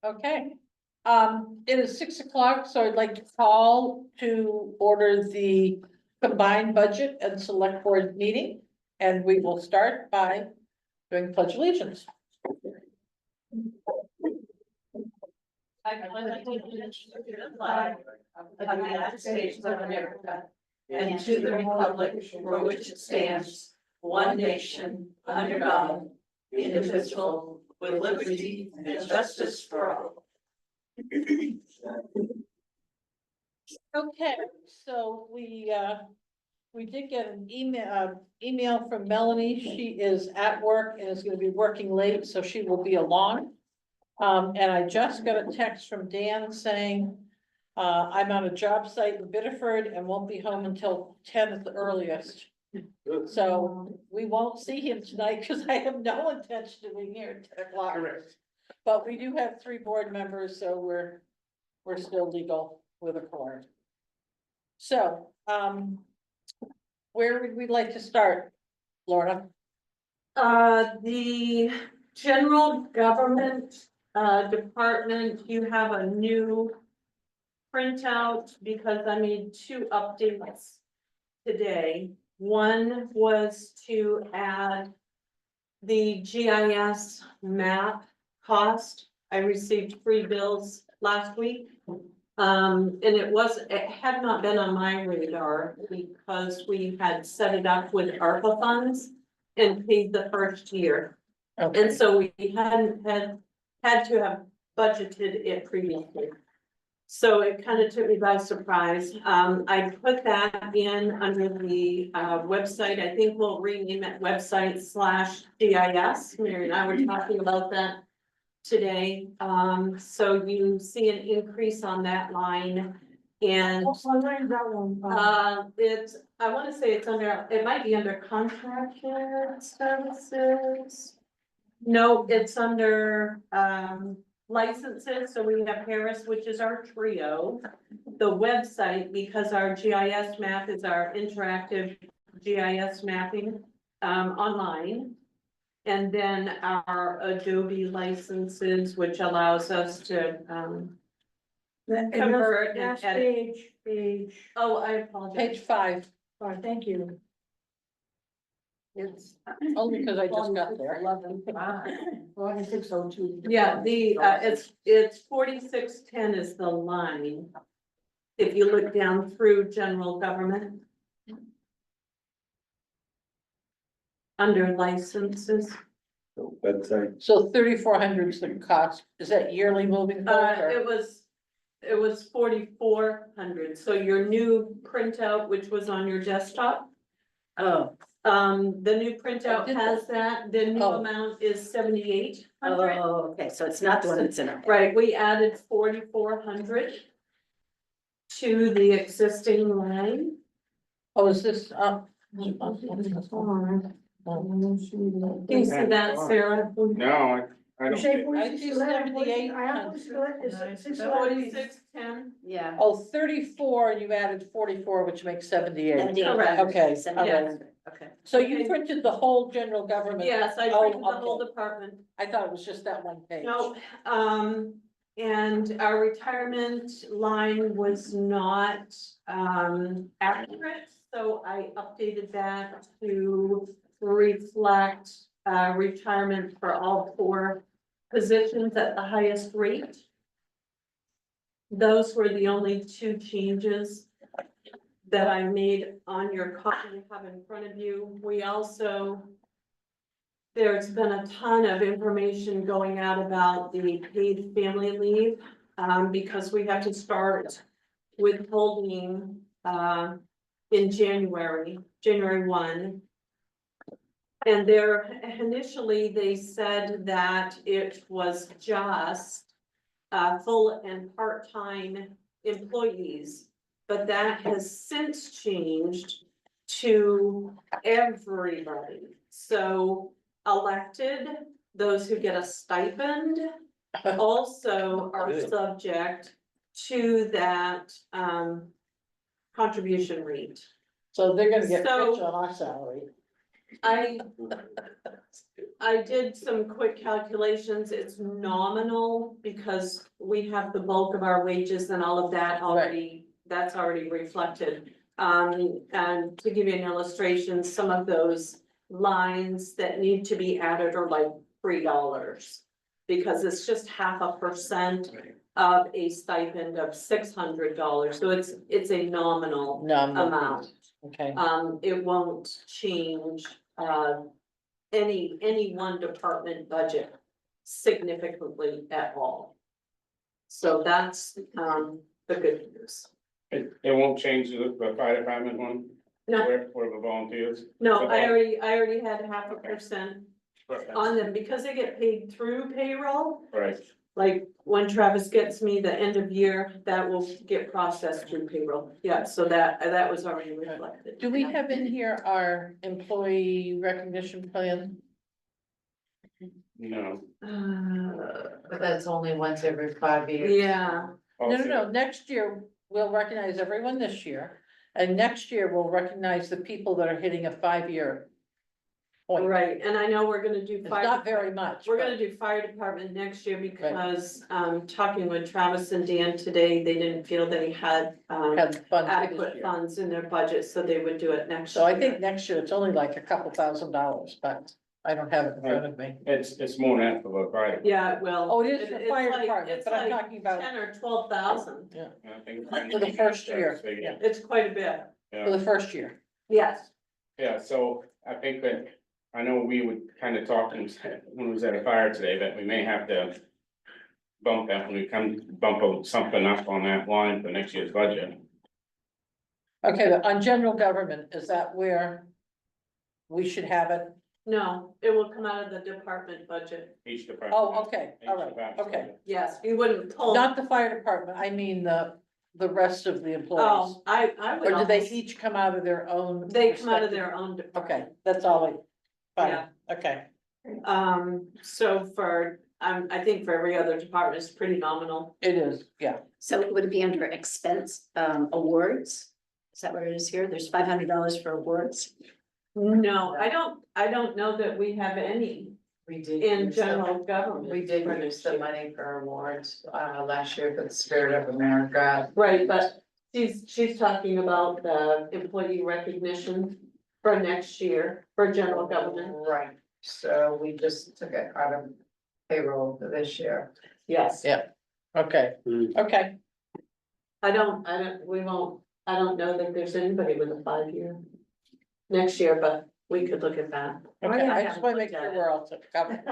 Okay, it is 6 o'clock, so I'd like to call to order the combined budget and select board meeting. And we will start by doing pledge allegiance. I pledge allegiance to the flag of the United States of America and to the republic for which it stands, one nation, under God, indivisible, with liberty and justice for all. Okay, so we did get an email from Melanie. She is at work and is gonna be working late, so she will be along. And I just got a text from Dan saying, I'm on a job site in Biddeford and won't be home until 10 at the earliest. So we won't see him tonight because I have no intention of being here at 10 o'clock. Correct. But we do have 3 board members, so we're still legal with a quorum. So, where would we like to start, Lorna? The general government, department, you have a new printout because I made 2 updates today. One was to add the GIS map cost. I received 3 bills last week. And it had not been on my radar because we had set it up with ARPA funds and paid the first year. Okay, And so we hadn't had to have budgeted it previously. So it kind of took me by surprise. I put that in under the website. I think we'll rename it website/GIS. Mary and I were talking about that today. So you see an increase on that line. And that one. I want to say it's under, it might be under contracted services. No, it's under licenses. So we have Harris, which is our trio. The website, because our GIS map is our interactive GIS mapping online. And then our Adobe licenses, which allows us to convert and Last edit. page. Oh, I apologize. page 5, Oh, thank you. It's only because I just got there. 11. Well, I think so too. Yeah, it's 4610 is the line. If you look down through general government. Under licenses, Website. So 3,400 is the cost. Is that yearly moving forward? or- it was 4,400, so your new printout, which was on your desktop. Oh, The new printout has that, the new Oh. amount is 7,800. Oh, okay, so it's not the one that's in it. Right, we added 4,400 to the existing line. oh, is this, Can you see that, Sarah? No, I don't. Say I see 78. I have 611. 4610. Yeah. oh, 34, and you added 44, which makes 78. Correct. Okay, Yes. Okay. So you printed the whole general government? Yes, I Oh, printed the whole okay. department. I thought it was just that one page. No, and our retirement line was not, accurate, so I updated that to reflect, retirement for all 4 positions at the highest rate. Those were the only 2 changes that I made on your copy you have in front of you. We also, there's been a ton of information going out about the paid family leave, because we have to start withholding, in January 1. And initially, they said that it was just, full and part-time employees. But that has since changed to everybody. So elected, those who get a stipend also are Good. subject to that contribution rate. So they're gonna get So- rich on our salary. I did some quick calculations, it's nominal because we have the bulk of our wages and all of that already, that's already reflected. And to give you an illustration, some of those lines that need to be added are like $3. Because it's just 0.5% of a stipend of $600, so it's a nominal No, I'm not- amount. Okay, It won't change, any one department budget significantly at all. So that's, the good news. It won't change the fire department one, No, for the volunteers. no, I already had 0.5% on them because they get paid through payroll. Right, Like when Travis gets me the end of year, that will get processed through payroll. Yeah, so that was already reflected. do we have in here our employee recognition plan? no. But that's only once every 5 years. Yeah, No, next year, we'll recognize everyone this year, and next year we'll recognize the people that are hitting a 5-year point. right, and I know we're gonna do It's fire. not very much. We're but- gonna do fire department next year because, talking with Travis and Dan today, they didn't feel they had, Have the funds for this adequate year. funds in their budget, so they would do it next year. So I think next year it's only like a couple $1,000, but I don't have it in front of me. It's more than that for the fire. Yeah, well. Oh, it is for it's fire like- department, it's but I'm like talking about 10 or 12,000, I think. For the first year, Yeah. it's quite a bit, for the first year. yes. Yeah, so I think that, I know we would kind of talk when we was at a fire today, that we may have to bump that, when we come bump something up on that line for next year's budget. Okay, but on general government, is that where we should have it? No, it will come out of the department budget, Each department. Oh, okay, each all right, department. okay. yes, you wouldn't pull. Not the fire department, I mean the rest of the employees. Oh, I would. Or do they almost- each come out of their own? They come out of respective- their own department. Okay, that's all I, Yeah. fine, okay. So for, I think for every other department, it's pretty nominal. It is, yeah. So would it be under expense, awards? Is that what it is here? There's $500 for awards? No, I don't know that we have any We did. in use some- general government. We did use some money for awards, last year for the Spirit of America. Right, but she's talking about the employee recognition for next year for general government. Right, so we just took it out of payroll for this year. Yes. Yeah. Okay, okay, I don't know that there's anybody with a 5-year next year, but we could look at that. okay, I haven't just wanna make looked at sure it. we're all covered.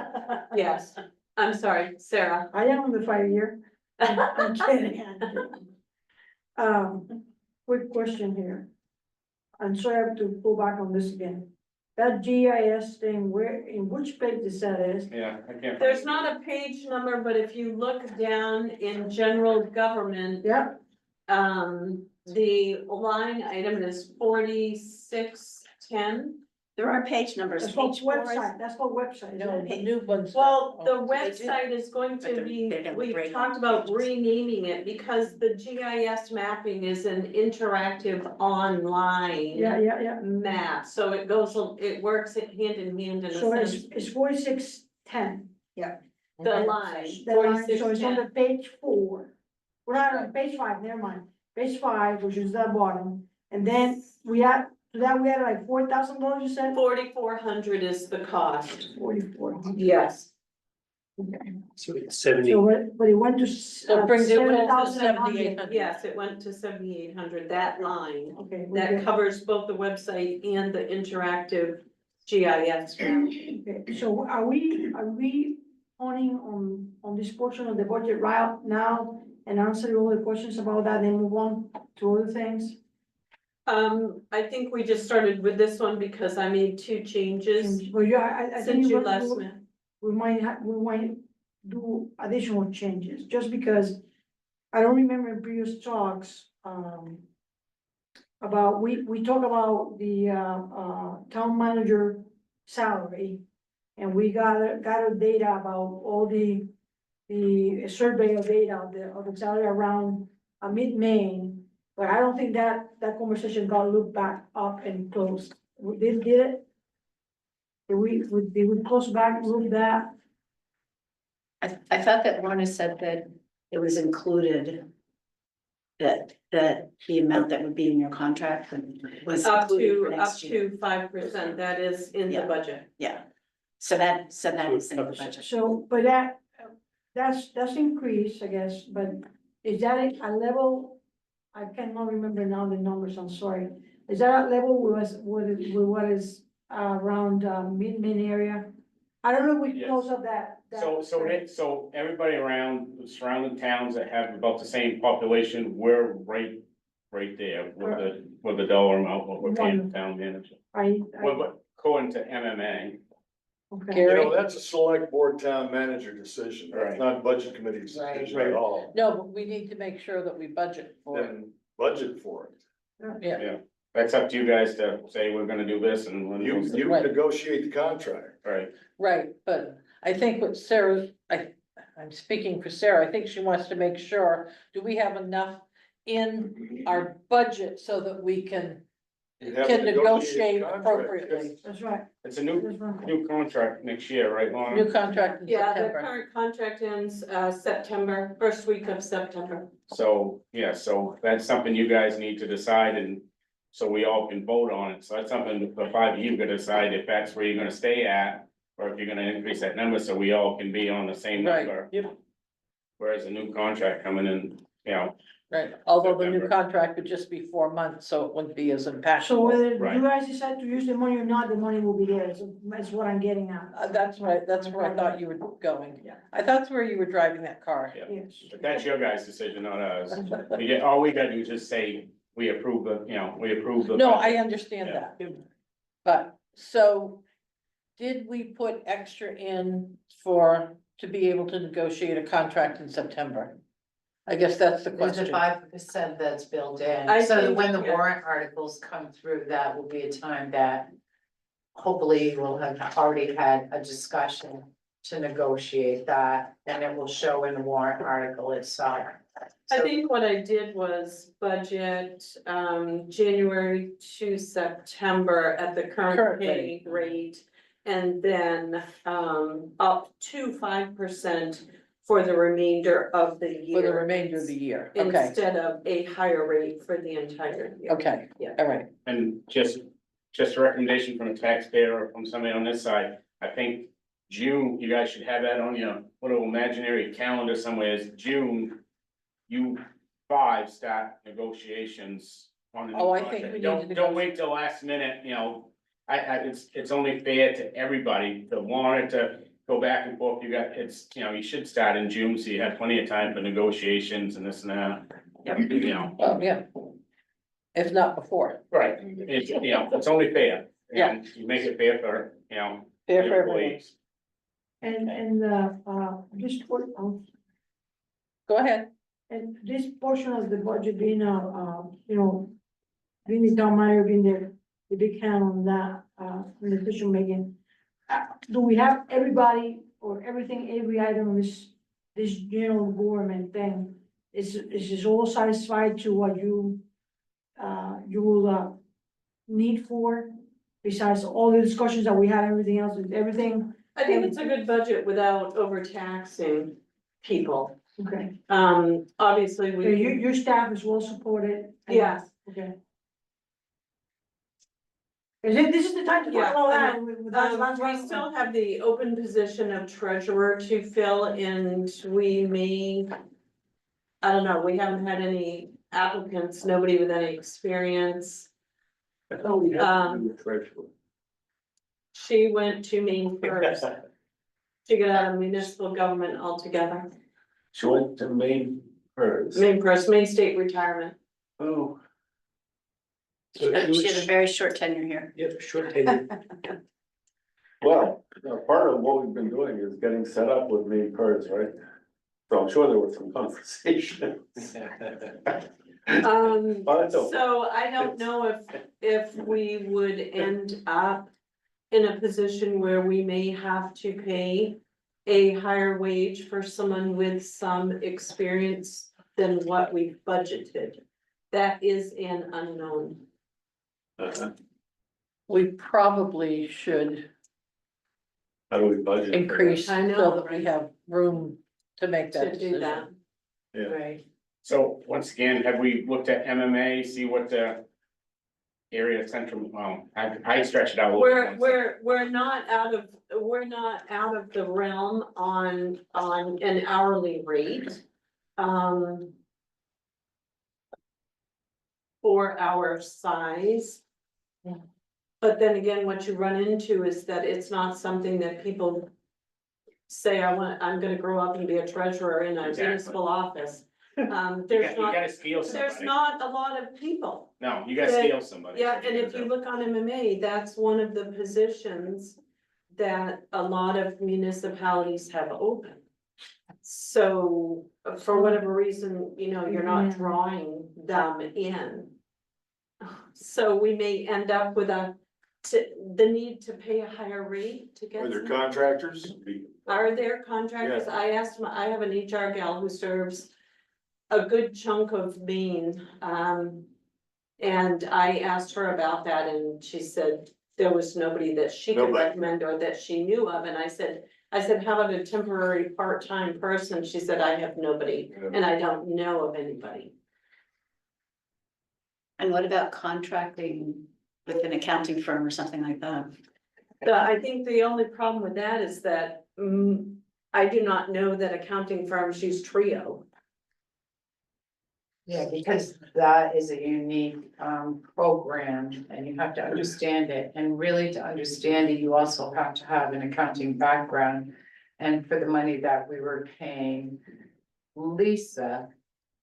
Yes, I'm sorry, Sarah. I am on the 5-year. I'm kidding. I'm kidding. Quick question here. I'm sorry I have to go back on this again. That GIS thing, in which page is that is? Yeah, I can't. There's not a page number, but if you look down in general government, Yeah, the line item is 4610. There are page numbers. that's called Page 4 is- website, that's called website. No, the new ones. Well, the Oh, website is going But to they're- be, they're gonna we break talked up about pages. renaming it because the GIS mapping is an interactive online. Yeah. Map, so it works hand in hand in a So sense. it's 4610. The Okay. line, That line, so it's on 4610. the page 4. We're not on page 5, never mind. Page 5, which is the bottom, and then we had like $4,000, you said? 4,400 is the cost. 4,400. Yes. So it's 70, So, but it went to. So it brings it to 7,800. 7,800. Yes, it went to 7,800, that line. Okay. we That good. covers both the website and the interactive GIS. map. Okay, so are we honing on this portion of the budget right now and answering all the questions about that, then move on to other things? I think we just started with this one because I made 2 changes Well, yeah, I think since you we're gonna last do- met. we might do additional changes, just because I don't remember in previous talks, about, we talk about the, town manager salary. And we got a data about all the survey of data of the salary around, mid-May. But I don't think that conversation got looked back up and closed. Did it? did we close back, move that? I thought that Lorna said that it was included. That the amount that would be in your contract was Up included for to, up next year. to 5%, that is in the Yeah. budget. Yeah, so that is in the budget. So, but that's increased, I guess, but is that a level? I cannot remember now the numbers, I'm sorry. Is that a level with what is around mid area? I don't know which Yes. close up that. So everybody around the surrounding towns that have about the same population, we're right there with the dollar amount, what we're paying the town manager. But according to MMA, Okay, Gary? You know, that's a select board town manager decision, Right. that's not budget committee's Right. decision at all. No, but we need to make sure that we budget for it. Then budget for it. Yeah, that's up to you guys to say we're gonna do this and when. You Right. negotiate the contract. Right, right, but I think what Sarah, I'm speaking for Sarah, I think she wants to make sure, do we have enough in our budget so that we can You have to negotiate contract. appropriately? that's right, it's a new that's right. contract next year, right, Lorna? New contract in Yeah, the September. current contract ends, September, first week of September. So, yeah, so that's something you guys need to decide and so we all can vote on it. So that's something the five of you can decide if that's where you're gonna stay at. Or if you're gonna increase that number so we all can be on the same Right. number. Yep. Whereas a new contract coming in, you know, Right, although the new September. contract would just be 4 months, so it wouldn't be as So impactful. whether Right. you guys decide to use the money or not, the money will be there, so that's what I'm getting at. That's right, that's where I thought you were going. Yeah. I thought that's where you were driving that car. yeah, Yes. but that's your guys' decision, not ours. All we gotta do is just say, we approve we approve the. No, I budget. understand Yeah. that. But, so, did we put extra in to be able to negotiate a contract in September? I guess that's the There's a question. 5% that's built in, I so that think, when the yeah. warrant articles come through, that will be a time that. Hopefully we'll have already had a discussion to negotiate that, and it will show in the warrant article itself. I So- think what I did was budget, January to September at the Current current pay rate. And then, up to 5% for the remainder of the year. For the remainder of the year, okay, Instead of a higher rate for the entire year. okay, Yeah. all right. And just a recommendation from a taxpayer or from somebody on this side, I think June, you guys should have that on your little imaginary calendar somewhere, is June. You 5 start negotiations on the new Oh, I think contract. we need to Don't wait till last minute, you know, it's only fair to everybody to want it to go back and forth, you should start in June, so you have plenty of time for negotiations and this and that. Yep. You know, Well, yeah. If not before, right, it's only fair. Yeah. And you make it fair for, fair for your everyone. employees. And this Go ahead. and this portion of the budget being, being the town manager, being the big hand on that, in the decision making. Do we have everybody or everything, every item on this general government thing? Is this all satisfied to what you will, need for? Besides all the discussions that we had, everything else, is everything, I think it's a good budget without overtaxing people. okay? Obviously, So we. your staff is well supported? and- Yes. Okay. This is the time to Yeah, talk all I that. That's We still have the open position of treasurer to fill and we may. I don't know, we haven't had any applicants, nobody with any experience. I thought we had to do the treasurer. She went to Maine first. She got out of municipal government altogether. She went to Maine first. Maine first, Maine State Retirement. Oh. She has a very short tenure here. Yep, short tenure. Well, part of what we've been doing is getting set up with main cards, right? So I'm sure there were some conversations. Oh, that's okay. So I don't know if we would end up in a position where we may have to pay a higher wage for someone with some experience than what we've budgeted. That is an unknown. Uh-huh. We probably should How do we budget? for that? increase I know, so that we right? have room to make that To do that. decision. Yeah. Right. So once again, have we looked at MMA, see what the area central, well, I stretch it out a little bit. We're not out of the realm on an hourly rate. For our size. Yeah. But then again, what you run into is that it's not something that people say, I'm gonna grow up and be a treasurer in a Exactly. municipal office. You gotta scale There's somebody. not a lot of people. No, you gotta scale somebody. Yeah, and if you look on MMA, that's one of the positions that a lot of municipalities have open. So for whatever reason, you're not Yeah. drawing them in. So we may end up with the need to pay a higher rate to get. Are there some- contractors? Are there contractors? I asked I have an HR gal who serves a good chunk of Maine. And I asked her about that and she said there was nobody that she could Nobody. recommend or that she knew of. And I said, how about a temporary part-time person? She said, I have nobody and I don't know of anybody. And what about contracting with an accounting firm or something like that? I think the only problem with that is that, I do not know that accounting firms use Trio. Yeah, because that is a unique program and you have to understand it. And really to understand it, you also have to have an accounting background. And for the money that we were paying Lisa,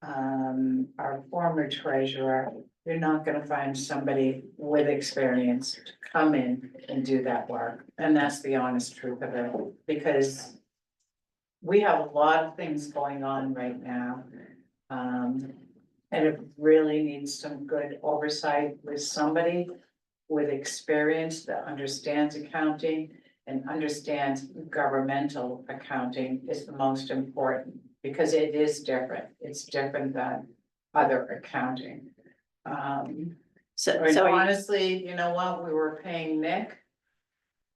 our former treasurer, you're not gonna find somebody with experience to come in and do that work. And that's the honest truth of it, because we have a lot of things going on right now. And it really needs some good oversight with somebody with experience that understands accounting and understands governmental accounting is the most important, because it is different. It's different than other accounting. So And are you, honestly, you know what, we were paying Nick.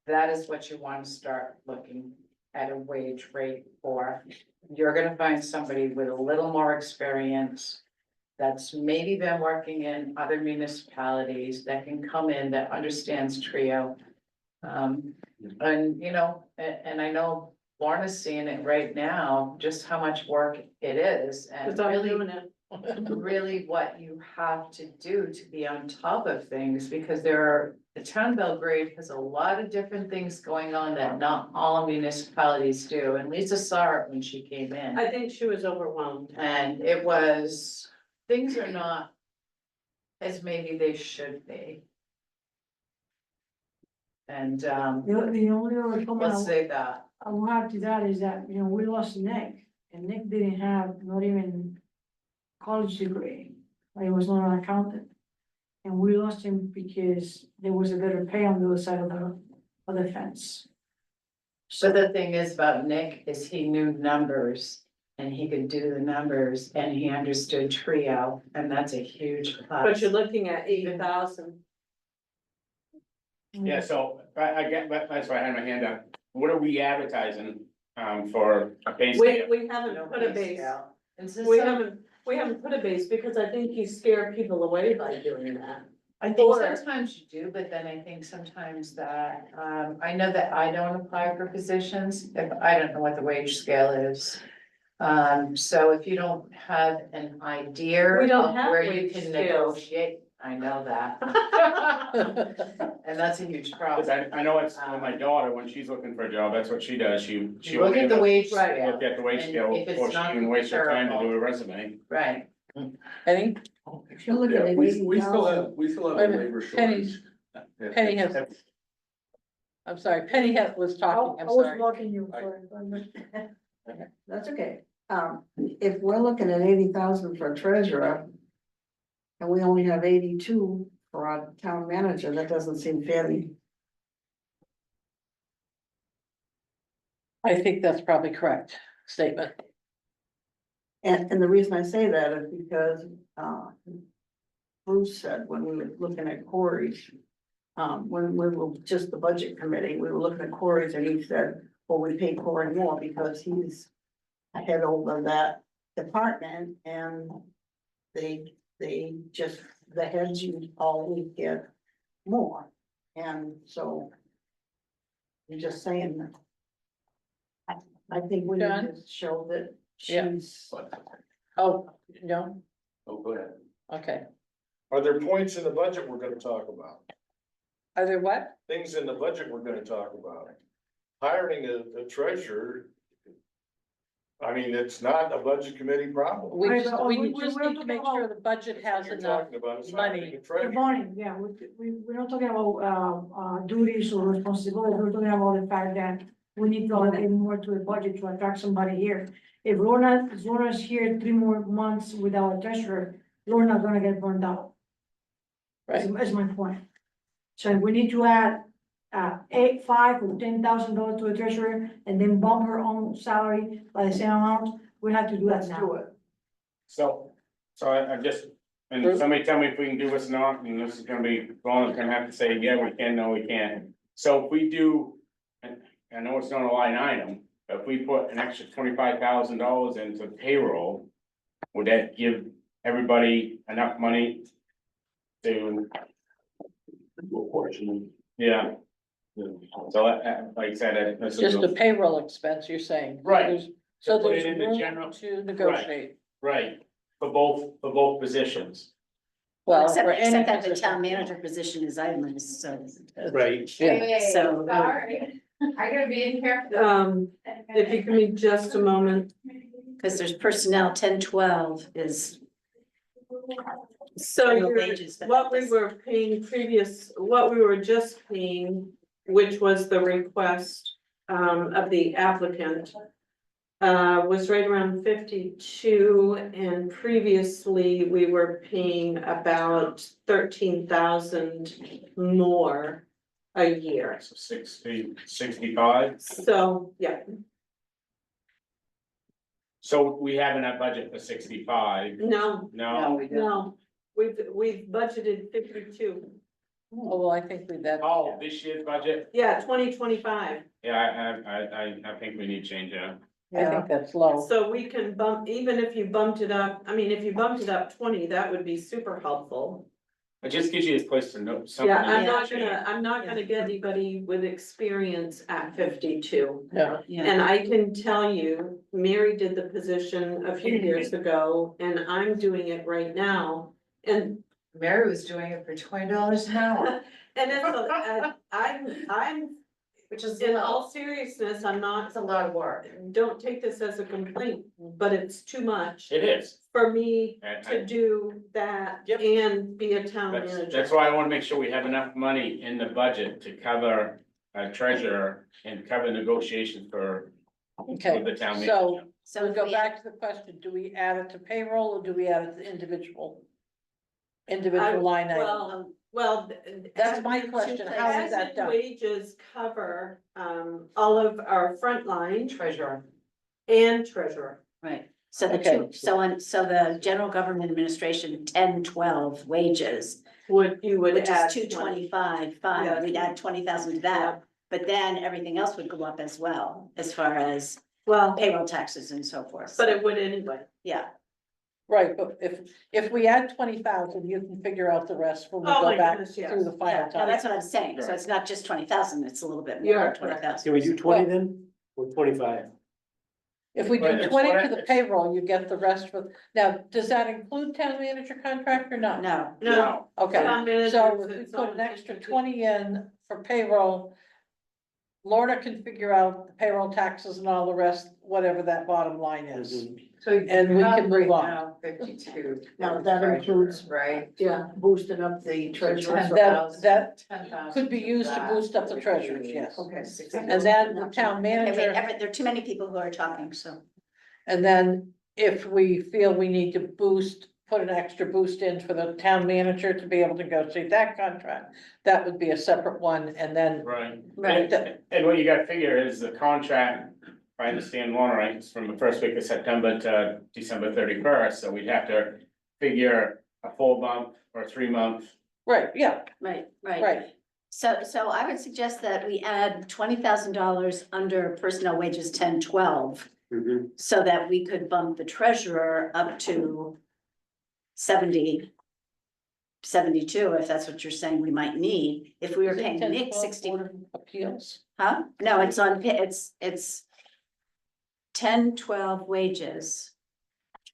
That is what you want to start looking at a wage rate for. You're gonna find somebody with a little more experience. That's maybe been working in other municipalities that can come in, that understands Trio. And and I know Lorna's seeing it right now, just how much work it is and Cause I'm really doing it. really what you have to do to be on top of things, because the town of Belgrade has a lot of different things going on that not all municipalities do, and Lisa saw it when she came in. I think she was overwhelmed. And things are not as maybe they should be. And, The only other comment let's say that, I will add to that is that, we lost Nick, and Nick didn't have not even college degree, like, he was not an accountant. And we lost him because there was a better pay on the other side of the fence. but the thing is about Nick is he knew numbers. And he could do the numbers and he understood Trio, and that's a huge But plus. you're looking at 80,000. Yeah, so I get, that's why I had my hand up. What are we advertising for a pay scale? We haven't put a base. Is this We some- haven't put a base because I think you scare people away by doing that. I think Or- sometimes you do, but then I think sometimes that, I know that I don't apply for positions if I don't know what the wage scale is. So if you don't have an idea We don't of have where you wage can scales. negotiate, I know that. And that's a huge Cause problem. I know it's with my daughter, when she's looking for a job, that's what she does, she You look at the wage Right. scale, look at the wage and scale if it's before she not even wastes her time to do comparable. a resume. right? Penny, If you look at Yeah, it, we still have Wait a a minute, labor Penny's- shortage. Penny has, I'm sorry, Penny was talking, I'm I was sorry. blocking you, sorry. That's okay. If we're looking at 80,000 for a treasurer, and we only have 82 for our town manager, that doesn't seem fair to me. I think that's probably correct statement. And the reason I say that is because, Bruce said when we were looking at Corey's, when we were just the budget committee, we were looking at Corey's and he said, well, we pay Corey more because he's head over that department and they just, the heads you always get more. And so I'm just saying that I think we need John? to show that Yeah. she's. Oh, no, Oh, go ahead. okay. Are there points in the budget we're gonna talk about? Are there what? Things in the budget we're gonna talk about? Hiring a treasurer. I mean, it's not a budget committee problem. We Right, just, but we we- just we're need to talking make about- sure the budget has What you're enough. talking about is money. hiring a Good treasurer. morning, yeah, we're not talking about, duties or responsibilities, we're talking about the fact that we need to allocate more to the budget to attract somebody here. If Lorna's here 3 more months without a treasurer, Lorna's gonna get burned out. Is my point. So we need to add, $5,000 or $10,000 to a treasurer and then bump her own salary by the same amount, we have to do that now. So I just, and somebody tell me if we can do this or not, and this is gonna be, Ron's gonna have to say, yeah, we can, no, we can't. So if we do, and I know it's not a line item, but if we put an extra $25,000 into payroll, would that give everybody enough money to, Portion. yeah? So like I said, this is. Just a payroll expense, you're saying? Right. So To put there's it in the room general- to negotiate. Right, for both positions. Well, Except, for any except that the position. town manager position is itemized, so. Right. Yeah. So- Sorry, I gotta be in here. If you give me just a moment. Because there's personnel, 1012 is. So And the you're- wages that- what we were paying what we were just paying, which was the request of the applicant. Was right around 52, and previously we were paying about 13,000 more a year. So 65. So, yeah, So we have in that budget for 65, no, no? no, we've budgeted 52. Oh, well, I think we that. Oh, this year's budget, Yeah, 2025. yeah, I think we need to change that. I think that's low. So we can bump, even if you bumped it up, I mean, if you bumped it up 20, that would be super helpful. It just gives you a place to know something. Yeah, to I'm not gonna get anybody with experience at 52. Yeah, Yeah, And I can tell you, Mary did the position a few years ago, and I'm doing it right now. And, Mary was doing it for $20 an hour, and it's, I'm, which is in low. all seriousness, I'm not, It's a lot of work. don't take this as a complaint, but it's too much It is, for me and to do that Yep. and be a town that's manager. why I wanna make sure we have enough money in the budget to cover a treasurer and cover negotiations for okay, the town manager. so so we if go we- back to the question, do we add it to payroll or do we add it to individual line item? Well, That's my question. How is as that in done? wages cover, all of our frontline Treasurer. and treasurer. Right, so the Okay. two, so the general government administration, 1012 wages, You would which add is 225, Yeah. fine, we'd add 20,000 to that. But then everything else would go up as well, as far as Well, payroll taxes and so forth. but it would anyway. Yeah, Right, but if we add 20,000, you can figure out the rest when we Oh go my back goodness, yes. through the yeah, final no, time. that's what I'm saying, so it's not just 20,000, it's a little bit You're more, correct. 20,000. Can we do 20 then, or 25? If we Right, do it's 20 what to the it's- payroll, you get the rest with, now, does that include town manager contract or not? No, No. Okay, Town manager so is if we its put own an extra entity. 20 in for payroll, Lorna can figure out the payroll taxes and all the rest, whatever that bottom line is. So And we you have can move right on. now 52. Now, that includes- Right? Yeah, boosting up the treasurer. That 10,000 could be used to that boost up the would treasurers, be yes. Okay. And then the town Okay, wait, manager, there are too many people who are talking, so. and then if we feel we need to boost, put an extra boost in for the town manager to be able to negotiate that contract, that would be a separate one, and then. Right. Right. And what you gotta figure is the contract, if I understand Lorna right, it's from the first week of September to December 31st, so we'd have to figure a 4 month or 3 month. Right, yeah, Right, right. right, So I would suggest that we add $20,000 under personnel wages 1012. Mhm. So that we could bump the treasurer up to 70, 72, if that's what you're saying we might need, if we were Is it paying 10, Nick 12 60, Board of Appeals? huh? No, it's on, it's 1012 wages.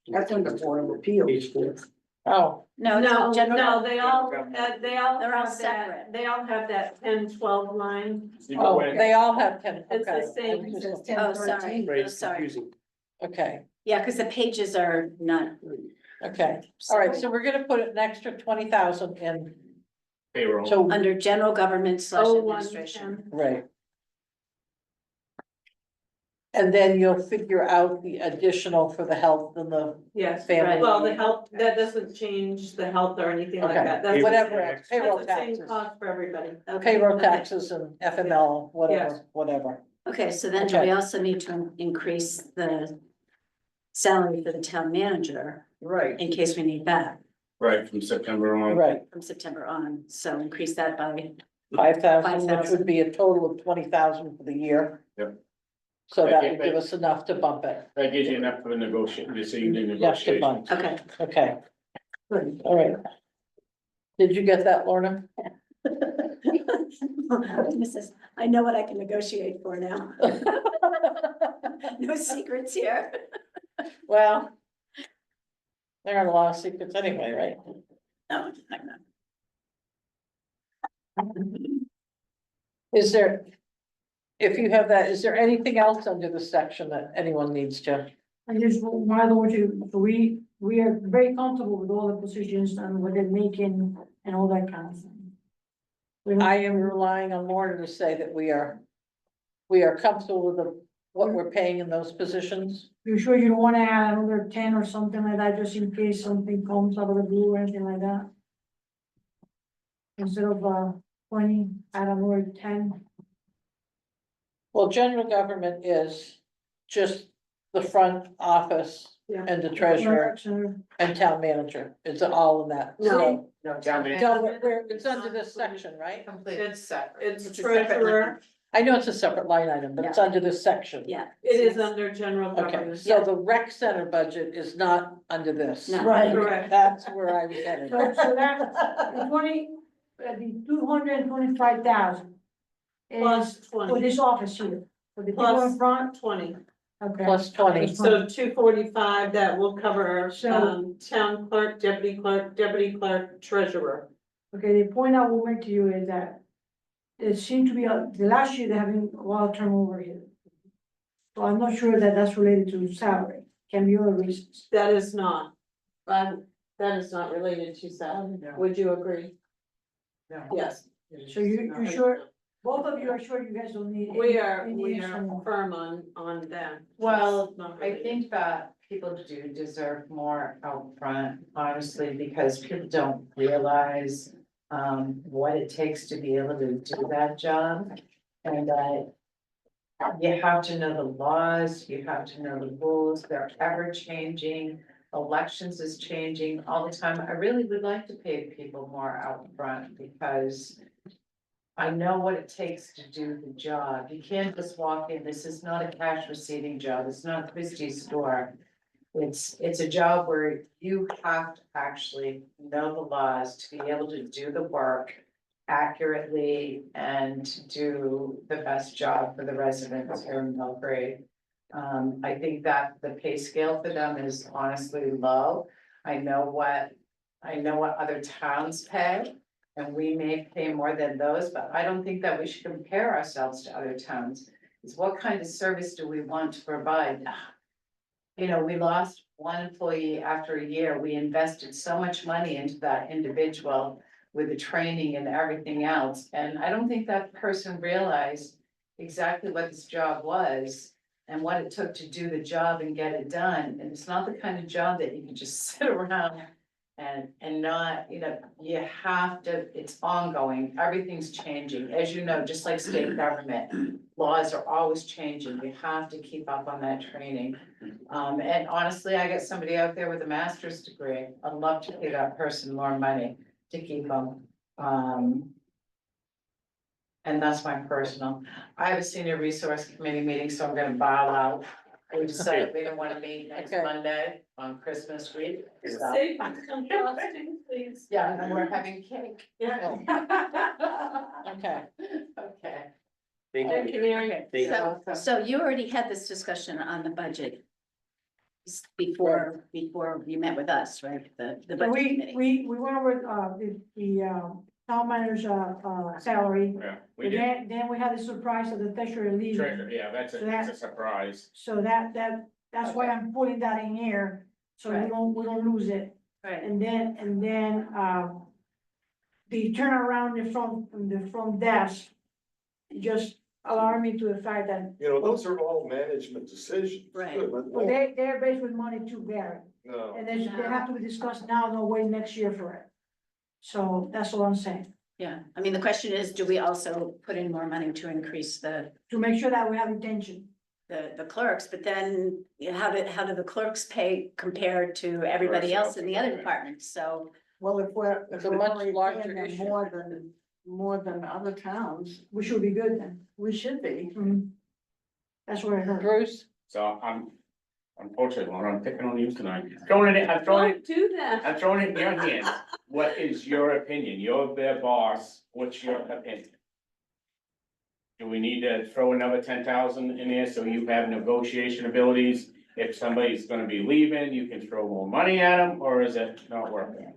That's in the Board of Appeals. Page 4. Oh, No, it's on general. No, they all They're all have that, separate. they all have that 10-12 line. You go oh, in, they all have 10, It's the okay. same. I just- Oh, sorry, Right, oh, it's sorry. confusing. Okay, Yeah, because the pages are not. okay, all right, so we're gonna put an extra 20,000 in, payroll. so, Under general government slash Oh, administration. 110. right. And then you'll figure out the additional for the health and the Yes, family. well, the health, that doesn't change the health or anything like Okay, that. That's the whatever, same- else, payroll That's the same taxes, cost for everybody. Okay, payroll okay. taxes and FML, Yes. whatever. Okay, so then Okay. we also need to increase the salary for the town manager Right. in case we need that Right, from September on. Right, from September on, so increase that by, 5,000, which 5,000. would be a total of 20,000 for the year. Yep. So that Okay, would give us enough to bump it. That gives you enough for the negotiation, this evening Yes, to negotiation. bump, okay. okay. Good, all right. Did you get that, Lorna? Mrs. I know what I can negotiate for now. No secrets here. Well, there are a lot of secrets anyway, right? No, I'm not. Is there, if you have that, is there anything else under the section that anyone needs to? I just want you, we are very comfortable with all the positions and what they're making and all that kind of thing. We don't- I am relying on Lorna to say that we are comfortable with what we're paying in those positions. You sure you don't wanna add another 10 or something like that, just in case something comes out of the blue or anything like that? Instead of 20, add another 10. Well, general government is just the front office Yeah. and the treasurer So, and town manager. It's all in that. So, No, Town manager. no, it's under this section, right? Completely separate. It's It's a separate treasurer, I know it's a separate line item, but it's under this section. Yeah. it is under general Okay, government. so the rec center budget is not under this. No. Right. Correct. That's where I was headed. So that, the 225,000. Plus Is for 20, this office here, for the people Plus- in front, 20. okay. Plus 20. So 245, that will cover, So- town clerk, deputy clerk, treasurer. Okay, the point I will make to you is that it seemed to be, the last year they're having a lot of turnover here. So I'm not sure that that's related to salary, can be other reasons. That is not, that is not related to salary. Would you agree? No. Yes, So you sure, both of you are sure you guys don't need? we any are extra more? firm on that. Well, It's not I related. think that people do deserve more upfront, honestly, because people don't realize what it takes to be able to do that job. And you have to know the laws, you have to know the rules, they're ever changing. Elections is changing all the time. I really would like to pay people more upfront because I know what it takes to do the job. You can't just walk in. This is not a cash receiving job. It's not a Christie's store. It's a job where you have to actually know the laws to be able to do the work accurately and do the best job for the residents here in Belgrade. I think that the pay scale for them is honestly low. I know what other towns pay. And we may pay more than those, but I don't think that we should compare ourselves to other towns. Is what kind of service do we want to provide? You know, we lost one employee after a year. We invested so much money into that individual with the training and everything else. And I don't think that person realized exactly what this job was and what it took to do the job and get it done. And it's not the kind of job that you can just sit around and not, you know, you have to, it's ongoing, everything's changing, as you know, just like state government. Laws are always changing, you have to keep up on that training. And honestly, I get somebody out there with a master's degree, I'd love to pay that person more money to keep them. And that's my personal. I have a senior resource committee meeting, so I'm gonna bow out. We decided we don't wanna meet next Okay. Monday on Christmas week. so- Save some frosting, please. Yeah, and we're having cake. Yeah. Okay, Okay. Thank you, Mary. Okay, Thank you. so you already had this discussion on the budget. Before you met with us, right, the budget committee. We went over, town manager's, salary. Yeah, we But did. then we had the surprise of the treasurer leaving. Treasure, yeah, that's So a surprise. So that's why I'm putting that in here, so Right. we don't lose it. Right, And then, the turnaround in the front desk just alarmed me to the fact that, You know, those are all management decisions. Right. Good, but well, they're based with money too, Barry. no. And they have to be discussed now, no wait next year for it. So that's all I'm saying, yeah, I mean, the question is, do we also put in more money to increase the to make sure that we have retention. the clerks, but then you know, how do the clerks pay compared to everybody Clerks else in the other departments? So, Well, if we're, It's if a we're much only larger paying them issue. more than other towns, We should be good then. we should be. Mhm. That's what I heard. Bruce, So unfortunately, Laura, I'm picking on you tonight. I'm throwing Don't do that. I'm throwing it in your hands. What is your opinion? You're their boss. What's your opinion? Do we need to throw another 10,000 in there so you have negotiation abilities? If somebody's gonna be leaving, you can throw more money at them, or is it not working?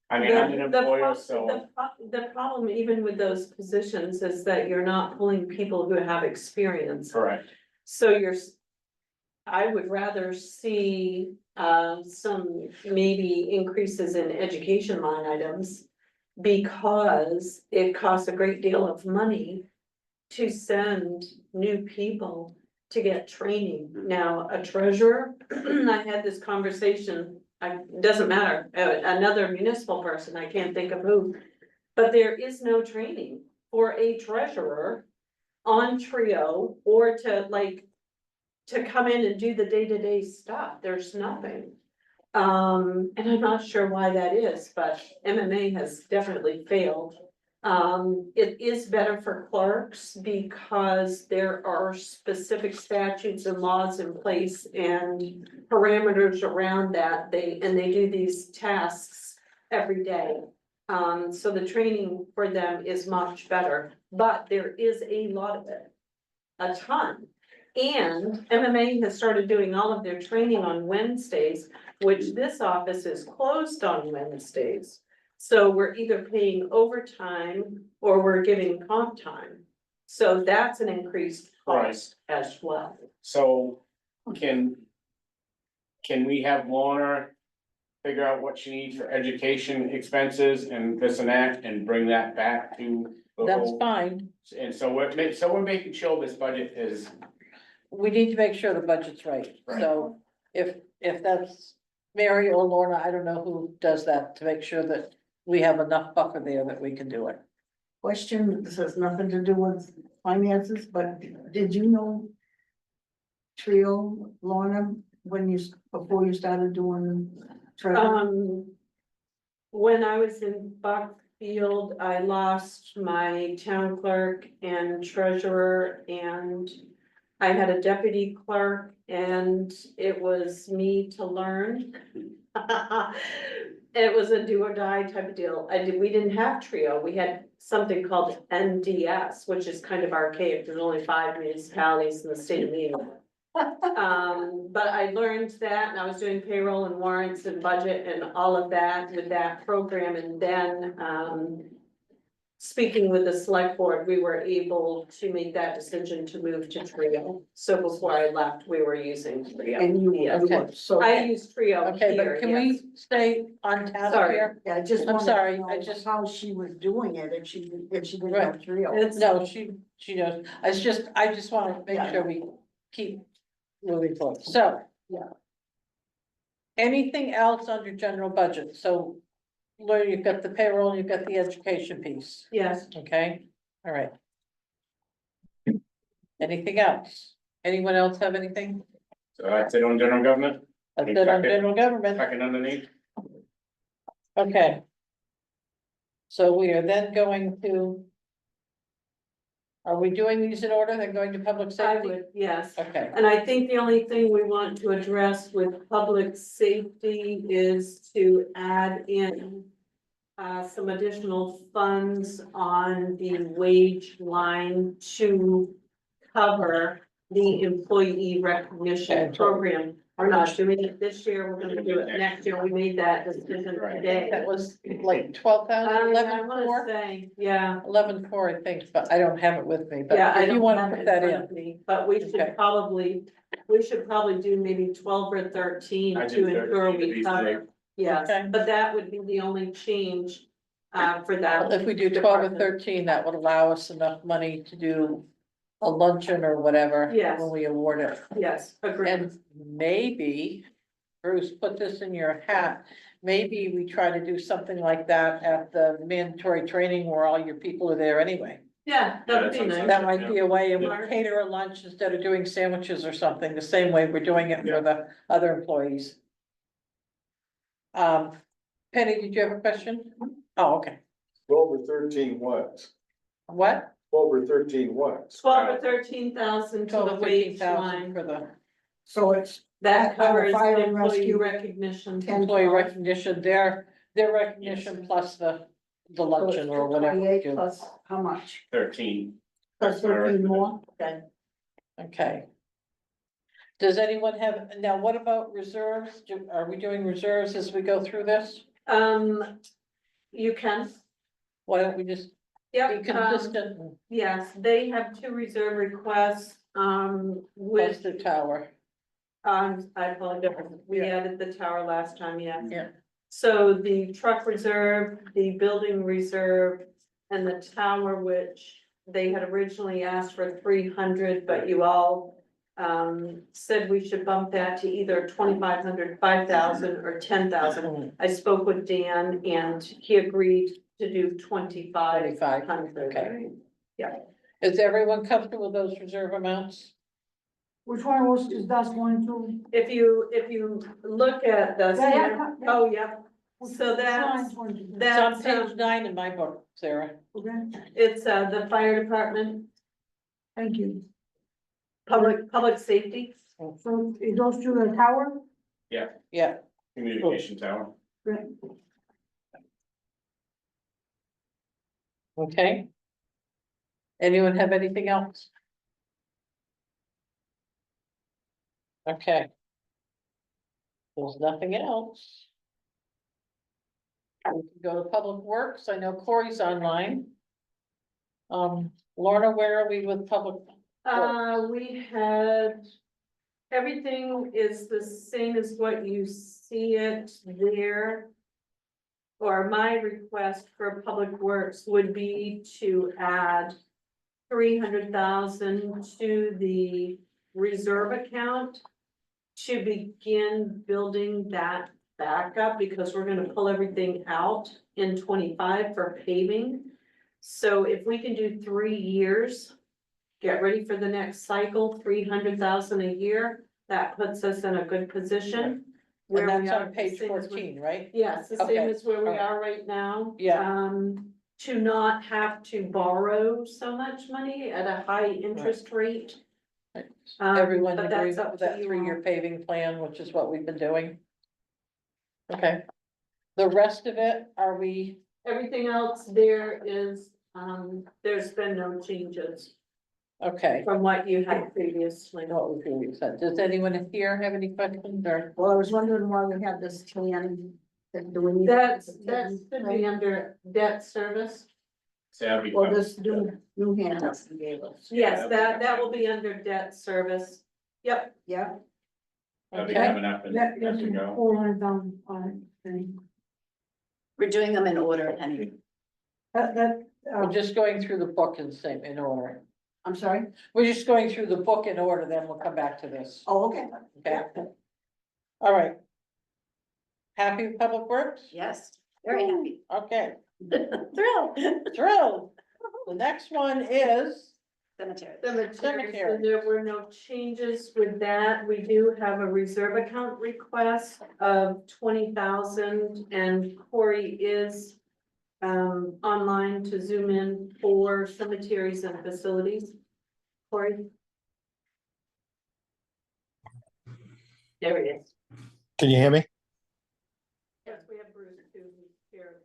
I mean, I'm an The employer, pro- so, the problem even with those positions is that you're not pulling people who have experience. correct. So I would rather see, some maybe increases in education line items. Because it costs a great deal of money to send new people to get training. Now, a treasurer, I had this conversation, doesn't matter, another municipal person, I can't think of who. But there is no training for a treasurer on Trio or to come in and do the day-to-day stuff, there's nothing. And I'm not sure why that is, but MMA has definitely failed. It is better for clerks because there are specific statutes and laws in place and parameters around that. They do these tasks every day. So the training for them is much better, but there is a lot of it, a ton. And MMA has started doing all of their training on Wednesdays, which this office is closed on Wednesdays. So we're either paying overtime or we're giving comp time. So that's an increased cost as well. So can we have Lorna figure out what she needs for education expenses and this and that and bring that back to the that's whole? fine. And so we're making sure this budget is, We need to make sure the budget's right. So if that's Mary or Lorna, I don't know who does that, to make sure that we have enough buffer there that we can do it. Question, this has nothing to do with finances, but did you know Trio, Lorna, before you started doing treasure? When I was in Buckfield, I lost my town clerk and treasurer and I had a deputy clerk and it was me to learn. It was a do or die type of deal. We didn't have Trio. We had something called NDS, which is kind of archaic. There's only 5 municipalities in the state of Maine. But I learned that and I was doing payroll and warrants and budget and all of that with that program. And then, speaking with the select board, we were able to make that decision to move to Trio. So before I left, we were using Trio. And you, Yes. Okay. so, I use Trio Okay, here, but can yes. we stay on task Sorry. here? yeah, I just I'm wanted sorry, to I know just- how she was doing it, if she didn't Right. have Trio. It's, No, she knows. I just want to make Yeah. sure we keep moving forward. So. Yeah. Anything else under general budget? So, Lawyer, you've got the payroll, you've got the education piece, yes, okay? All right. Anything else? Anyone else have anything? so that's it on general government, That's it on general government. second underneath. Okay. So we are then going to Are we doing these in order, then going to public I safety? would, yes. Okay, And I think the only thing we want to address with public safety is to add in some additional funds on the wage line to cover the employee recognition Okay. program. We're not doing it this year, we're gonna do it next year. We made that decision Right. today. that was like 12,000, I 11,400? wanna say, yeah. 11,400, I think, but I don't have it with me, but Yeah, I if you don't wanna have put it that front in. of me, but we Okay. should probably do maybe 12 or 13 I to did ensure 13 to we be cover. safe. Yes, Okay. but that would be the only change, for that. Well, if we do 12 or department. 13, that would allow us enough money to do a luncheon or whatever. Yes. When we award it. Yes, agreed. And maybe, Bruce, put this in your hat, maybe we try to do something like that at the mandatory training where all your people are there anyway. Yeah, that would be Yeah, nice. That might be a way, and we Yeah. cater a lunch instead of doing sandwiches or something, the same way we're doing it for the other employees. Penny, did you have a question? Oh, okay. 12 or 13 what? What? 12 or 13 what? 12 or 13,000 to 12 the or wage 13,000 line. for the So it's That covers Fire the and employee rescue. recognition. 10. employee recognition, their recognition plus the luncheon or whatever. we 28 do. plus how much? 13. Plus 13 more? Okay. Okay. Does anyone have, now what about reserves? Are we doing reserves as we go through this? You can, Why don't we just yeah. be consistent Yes, they have 2 reserve requests, with with, the tower? I apologize, we Yeah. added the tower last time, yes. Yeah. So the truck reserve, the building reserve, and the tower, which they had originally asked for 300, but you all said we should bump that to either 2,500, 5,000, or 10,000. I spoke with Dan and he agreed to do 2,500. Okay. Yeah. Is everyone comfortable with those reserve amounts? Which one is that going to? If you look at the, Yeah. oh, yeah, Which- so which that's- line's going to be? It's on that's, page 9 in my book, Sarah. Okay, it's, the fire department, thank you. public safety. So it goes to the tower? Yeah, Communication tower. Great. okay. Anyone have anything else? Okay. There's nothing else. We can go to Public Works. I know Corey's online. Lorna, where are we with public? We had, everything is the same as what you see it there. Or my request for Public Works would be to add 300,000 to the reserve account to begin building that back up, because we're gonna pull everything out in 25 for paving. So if we can do 3 years, get ready for the next cycle, 300,000 a year, that puts us in a good position. And where we that's are, on page same as we- 14, right? Yes, the same Okay, as where we alright. are right now. Yeah. To not have to borrow so much money at a high interest rate. Everyone but agrees that's up with to that you 3-year all. paving plan, which is what we've been doing? Okay. The rest of it, are we, Everything else there is, there's been no changes okay, from what you had previously. what we previously said. Does anyone here have any questions or? Well, I was wondering why we had this tan. Do we need? That should be under debt service. So that'll be. Or this new hand that you gave us? Yes, that will be under debt service. Yep, Yeah, That'll be Okay. coming up and That, as that's we go. 400,000, thing. We're doing them in order, Penny. We're just going through the book in order. I'm sorry. We're just going through the book in order, then we'll come back to this, Oh, okay. okay? All right. Happy with Public Works? Yes, very happy. Okay, Thrilled. thrilled. The next one is, Cemetery. Cemetery. and there were no changes with that. We do have a reserve account request of 20,000, and Corey is online to zoom in for cemeteries and facilities. Corey? There he is. Can you hear me? Yes, we have Bruce too, who's here.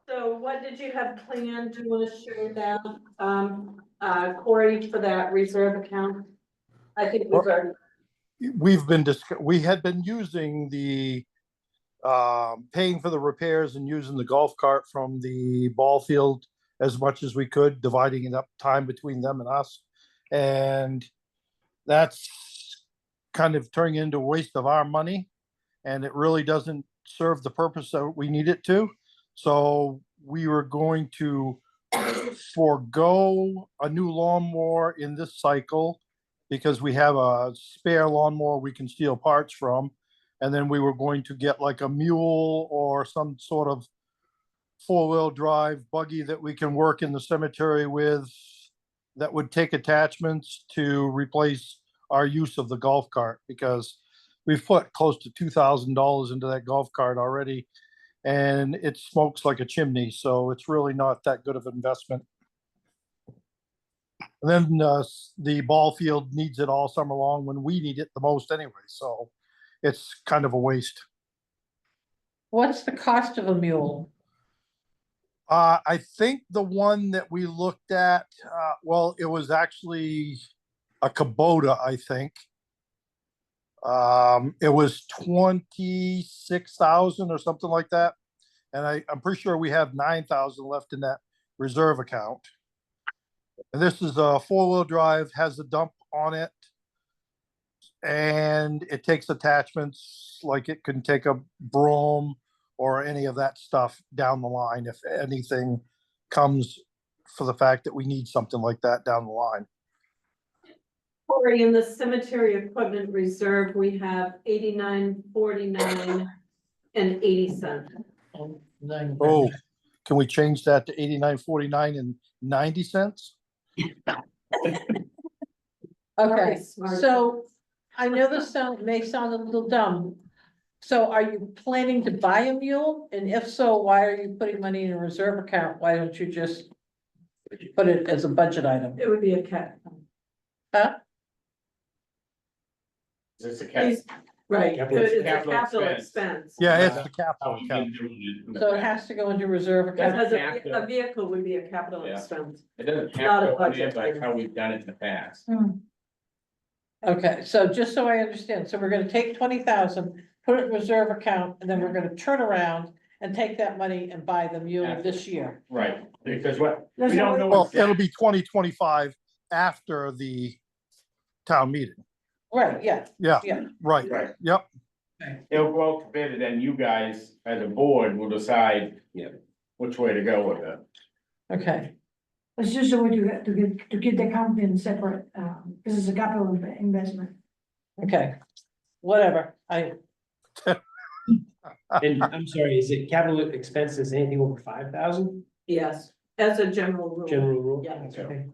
So what did you have planned? Do you want to share that, Corey, for that reserve account? I think we've already. We had been using the paying for the repairs and using the golf cart from the ball field as much as we could, dividing it up time between them and us. And that's kind of turning into a waste of our money, and it really doesn't serve the purpose that we need it to. So we were going to forego a new lawnmower in this cycle because we have a spare lawnmower we can steal parts from. And then we were going to get like a mule or some sort of four-wheel drive buggy that we can work in the cemetery with that would take attachments to replace our use of the golf cart, because we've put close to $2,000 into that golf cart already, and it smokes like a chimney, so it's really not that good of an investment. And then the ball field needs it all summer long when we need it the most anyway, so it's kind of a waste. What's the cost of a mule? I think the one that we looked at, well, it was actually a Kubota, I think. It was 26,000 or something like that. And I'm pretty sure we have 9,000 left in that reserve account. And this is a four-wheel drive, has a dump on it. And it takes attachments, like it can take a broom or any of that stuff down the line if anything comes for the fact that we need something like that down the line. Corey, in the cemetery equipment reserve, we have 89.49 and 80 cents. Oh, can we change that to 89.49 and 90 cents? Okay, Smart. so I know this may sound a little dumb. So are you planning to buy a mule? And if so, why are you putting money in a reserve account? Why don't you just put it as a budget item? It would be a cat. Huh? Is this a cap? Right, Capital- it's a capital capital expense. expense. Yeah, it's the How capital we've account. been doing it in the So it past. has to go into reserve account. Because have to. a vehicle would be a capital Yeah. expense. It doesn't not a have to, budget be like item. how we've done it in the past. Okay, so just so I understand, so we're gonna take 20,000, put it in reserve account, and then we're gonna turn around and take that money and buy the mule this year. Right, because what, we That's don't know. Well, exactly- it'll be 2025 after the town meeting. Right, yeah, Yeah, yeah. right. Right. Yep. It'll go out to bid, and then you guys, as a board, will decide which way to go with it. Okay, It's just a way to get the company separate, this is a capital investment. okay, whatever, And I'm sorry, is it capital expenses anything over 5,000 Yes, as a general rule. general rule? Yeah. Okay.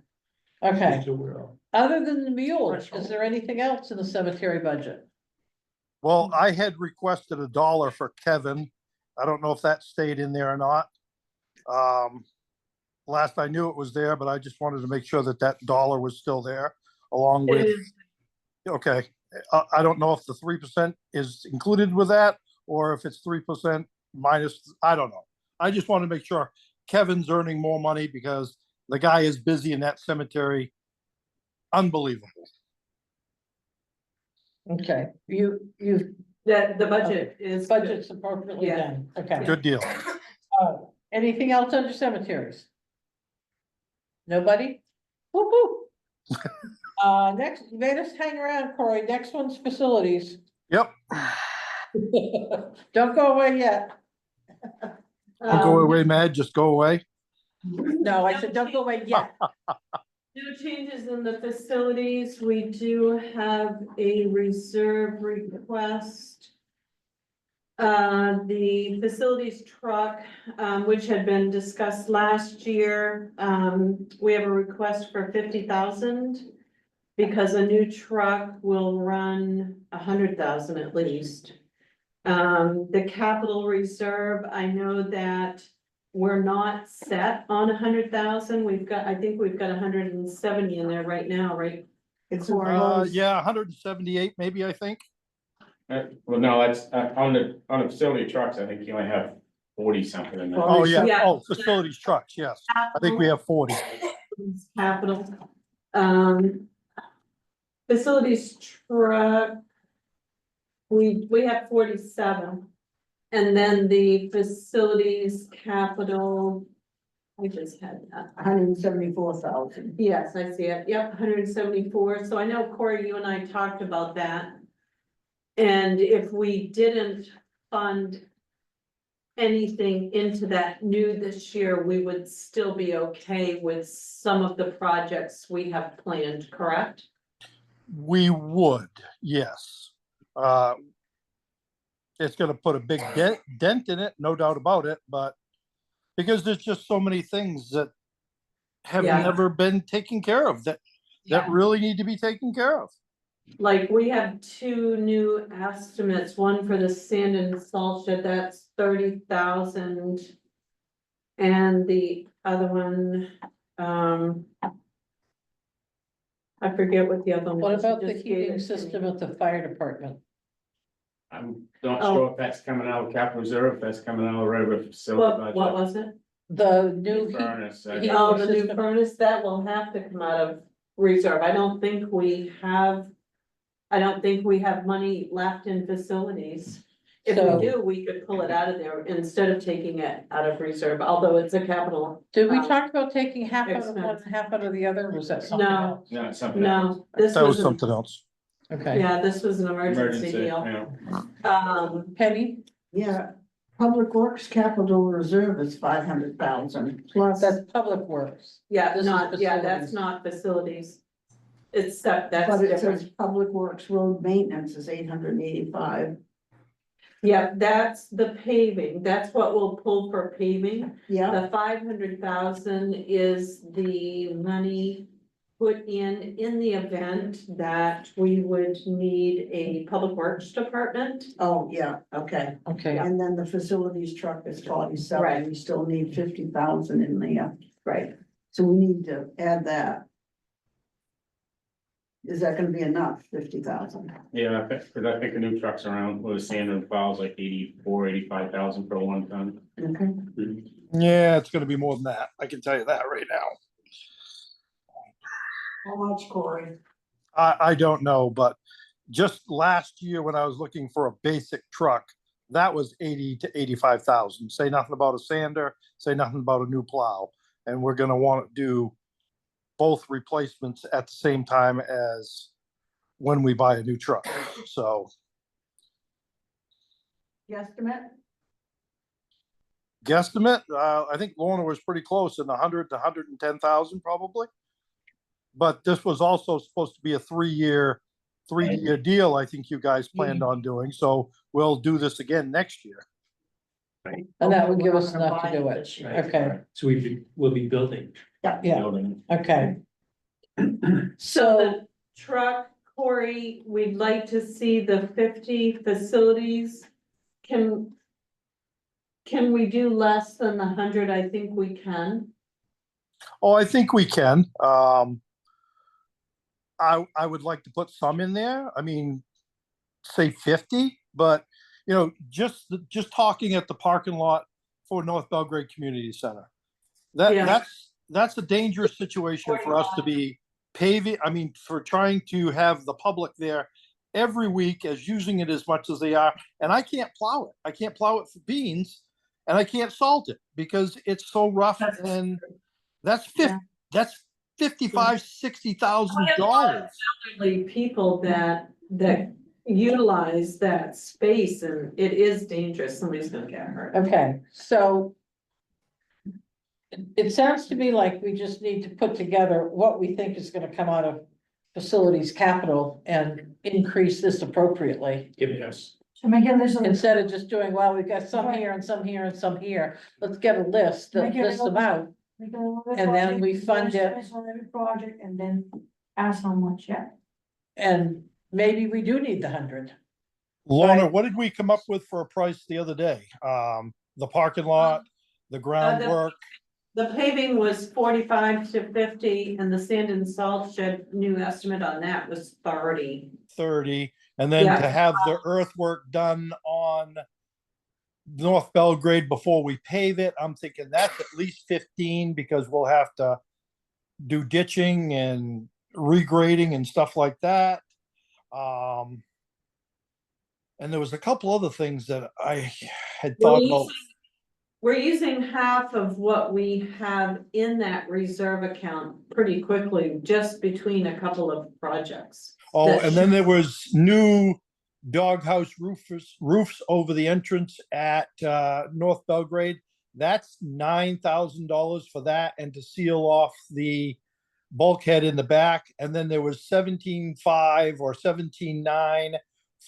okay. So we're all- Other than the mules, is there anything else in the cemetery budget? Well, I had requested $1 for Kevin. I don't know if that stayed in there or not. Last I knew it was there, but I just wanted to make sure that that dollar was still there along It with, is, okay. I don't know if the 3% is included with that or if it's 3% minus, I don't know. I just want to make sure Kevin's earning more money because the guy is busy in that cemetery. Unbelievable. Okay, you that the budget is. budget's appropriately Yeah. done, okay. Good deal. Anything else under cemeteries? Nobody? Whoop whoop. Next, you made us hang around, Corey, next one's facilities. Yep. Don't go away yet. Don't go away, Mad, just go away. No, I said, don't go away yet. No changes in the facilities. We do have a reserve request. The facilities truck, which had been discussed last year, we have a request for 50,000. Because a new truck will run 100,000 at least. The capital reserve, I know that we're not set on 100,000. I think we've got 170 in there right now, right? It's Yeah, 178 maybe, I think. Well, no, that's, on the facility trucks, I think you only have 40 something in there. Oh, yeah. Yeah. Oh, facilities trucks, yes. I think we have 40. Capital. Facilities truck. We have 47. And then the facilities capital. I just had that. 174,000. Yes, I see it. Yep, 174. So I know Corey, you and I talked about that. And if we didn't fund anything into that new this year, we would still be okay with some of the projects we have planned, correct? We would, yes. It's gonna put a big dent in it, no doubt about it, but because there's just so many things that have Yeah. never been taken care of that really need to be taken care of. Like, we have two new estimates, one for the sand and salt shed, that's 30,000. And the other one, I forget what the other one What was. You about the just gave heating it to system me. at the fire department? I'm not sure if that's coming out of capital reserve, if that's coming out of the regular facility What budget. was it? The new Furnace, heat- Oh, the new system. furnace, that will have to come out of reserve. I don't think we have money left in facilities. If So- we do, we could pull it out of there instead of taking it out of reserve, although it's a capital. Did we um, talk about taking half out of one, expense. and half out of the other, or was that something No. else? No, it's something else. No, this That was was, something else. Okay, yeah, this was an emergency Emergency, deal. yeah. Penny, Yeah, Public Works Capital Reserve is 500,000 plus. that's Public Works. Yeah, This is that's facilities. not facilities. It's that's But it says different. Public Works Road Maintenance is 885. Yeah, that's the paving. That's what we'll pull for paving. Yeah, The 500,000 is the money put in the event that we would need a public works department. oh, yeah, okay. Okay, And then the facilities truck is 47, Right. we still need 50,000 in there, Right. so we need to add that. Is that gonna be enough, 50,000? Yeah, cause I think the new trucks around with the sander and plows like 85,000 for 1 ton. Okay. Yeah, it's gonna be more than that. I can tell you that right now. How much, Corey? I don't know, but just last year when I was looking for a basic truck, that was 80 to 85,000. Say nothing about a sander, say nothing about a new plow. And we're gonna want to do both replacements at the same time as when we buy a new truck. So Guesstimate? guesstimate, I think Lorna was pretty close in 100 to 110,000 probably. But this was also supposed to be a 3-year deal, I think you guys planned on doing, so we'll do this again next year. and that would give We're us not gonna enough to buy do it. this year. Okay, So we'll be building. yeah, Building. okay. So So, the truck, Corey, we'd like to see the 50 facilities. Can we do less than the 100? I think we can. Oh, I think we can. I would like to put some in there. I mean, say 50, but you know, just talking at the parking lot for North Belgrade Community Center. Yeah. That's a dangerous situation for us to be paving. I mean, for trying to have the public there every week as using it as much as they are. And I can't plow it. I can't plow it for beans and I can't salt it because it's so rough and that's that's $55,000-$60,000. Elderly people that utilize that space, and it is dangerous. Somebody's gonna get hurt. okay, so it sounds to me like we just need to put together what we think is gonna come out of facilities capital and increase this appropriately. Yes. So make a list of, Instead of just doing, well, we've got some here and some here and some here, let's get a list that Make it lists them out. make a little bit And then project, we fund it. list on every project, and then ask how much, yeah. And maybe we do need the 100. Lorna, Right. what did we come up with for a price the other day? The parking lot, the groundwork, The paving was 45 to 50, and the sand and salt shed, new estimate on that was 30. 30, and then Yeah. to have the earthwork done on North Belgrade before we pave it, I'm thinking that's at least 15 because we'll have to do ditching and regrading and stuff like that. And there was a couple other things that I had thought about. We're using half of what we have in that reserve account pretty quickly, just between a couple of projects. Oh, that and then should- there was new doghouse roofs over the entrance at North Belgrade. That's $9,000 for that and to seal off the bulkhead in the back. And then there was 17.5 or 17.9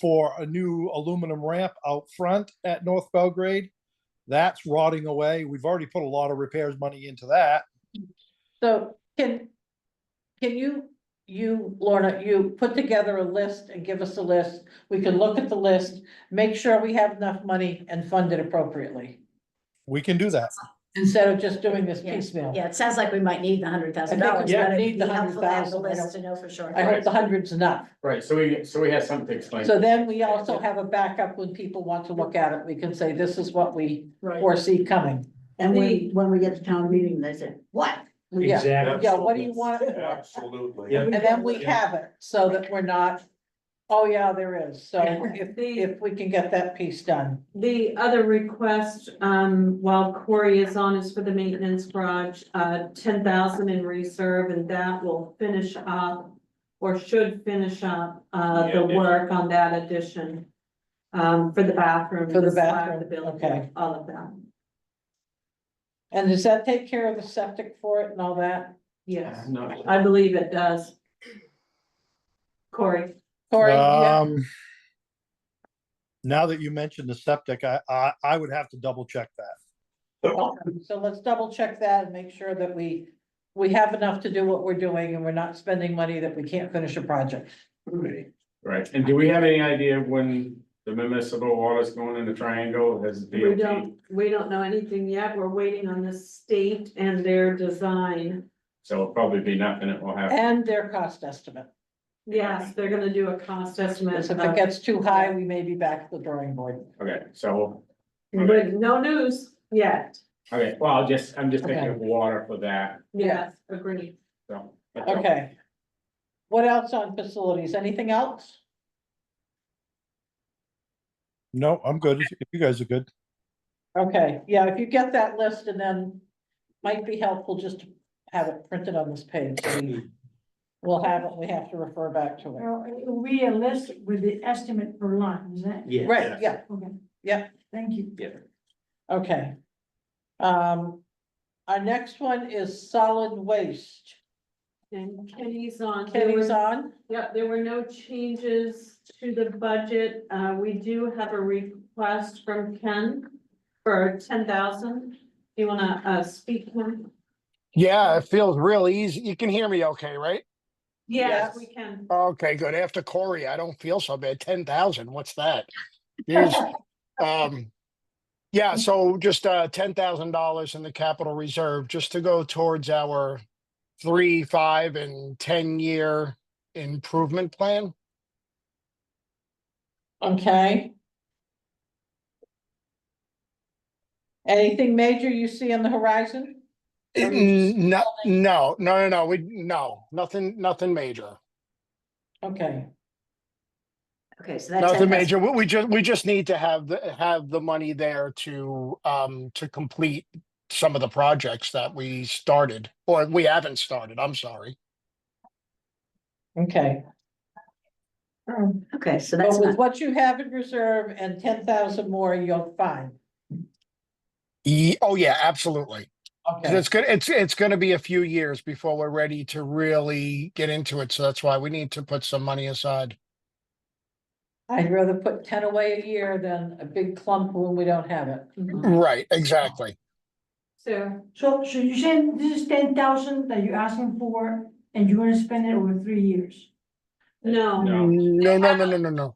for a new aluminum ramp out front at North Belgrade. That's rotting away. We've already put a lot of repairs money into that. So can you, Lorna, you put together a list and give us a list. We can look at the list, make sure we have enough money and fund it appropriately. We can do that. Instead of just doing this Yeah, piecemeal. Yeah, it sounds like we might need the $100,000, I think we but it'd need be the helpful to have the 100,000. I list don't- to know for sure. I hope the 100's enough. Right, so we have something to explain. So then we also have a backup when people want to look at it. We can say, this is what we Right. foresee coming. And when we get to town meeting, they say, what? Yeah, Exactly. yeah, what do you want? Absolutely. Yeah. And then we have it so that we're not, oh yeah, there is. So if we can get that piece done. The other request, while Corey is on, is for the maintenance garage, 10,000 in reserve, and that will finish up or should finish up, the work on that addition. For the bathroom. For the slab, bathroom, The building, okay. all of that. And does that take care of the septic for it and all that? Yes, No, I believe it does. Corey, Corey, yeah, Now that you mentioned the septic, I would have to double check that. so let's double check that and make sure that we have enough to do what we're doing and we're not spending money that we can't finish a project. right, and do we have any idea when the municipal water's going in the triangle, has DOT? we don't know anything yet. We're waiting on the state and their design. So it'll probably be nothing, it will have. And their cost estimate. Yes, they're gonna do a cost estimate. Because if it gets too high, we may be back at the drawing board. Okay, so, But no news yet. okay, well, I'm just thinking Okay. of water for that, Yes, agreed. so. that's all. Okay. What else on facilities? Anything else? No, I'm good. If you guys are good. Okay, yeah, if you get that list and then might be helpful just to have it printed on this page. So we'll have it, we have to refer back to it. Well, it will be a list with the estimate per line, is that? Yeah. Right, yeah, Okay. Yeah. Thank you. okay. Our next one is solid waste. And Kenny's on. Kenny's on? Yep, there were no changes to the budget. We do have a request from Ken for 10,000. Do you wanna, speak to him? Yeah, it feels real easy. You can hear me okay, right? Yes, we can. Okay, good. After Corey, I don't feel so bad. 10,000, what's that? Here's, yeah, so just $10,000 in the capital reserve just to go towards our 3, 5, and 10-year improvement plan. Okay. Anything major you see on the horizon? Or you just No, building- no, nothing major. Okay, Okay, so that's. Nothing major. We just need to have the money there to complete some of the projects that we started, or we haven't started, I'm sorry. okay. Okay, so But that's with not, what you have in reserve and 10,000 more, you'll find. Oh, yeah, absolutely. 'Cause Okay, it's gonna be a few years before we're ready to really get into it, so that's why we need to put some money aside. I'd rather put 10 away a year than a big clump when we don't have it. Right, exactly. So, So you're saying this is 10,000 that you're asking for, and you're gonna spend it over 3 years? no, No. No.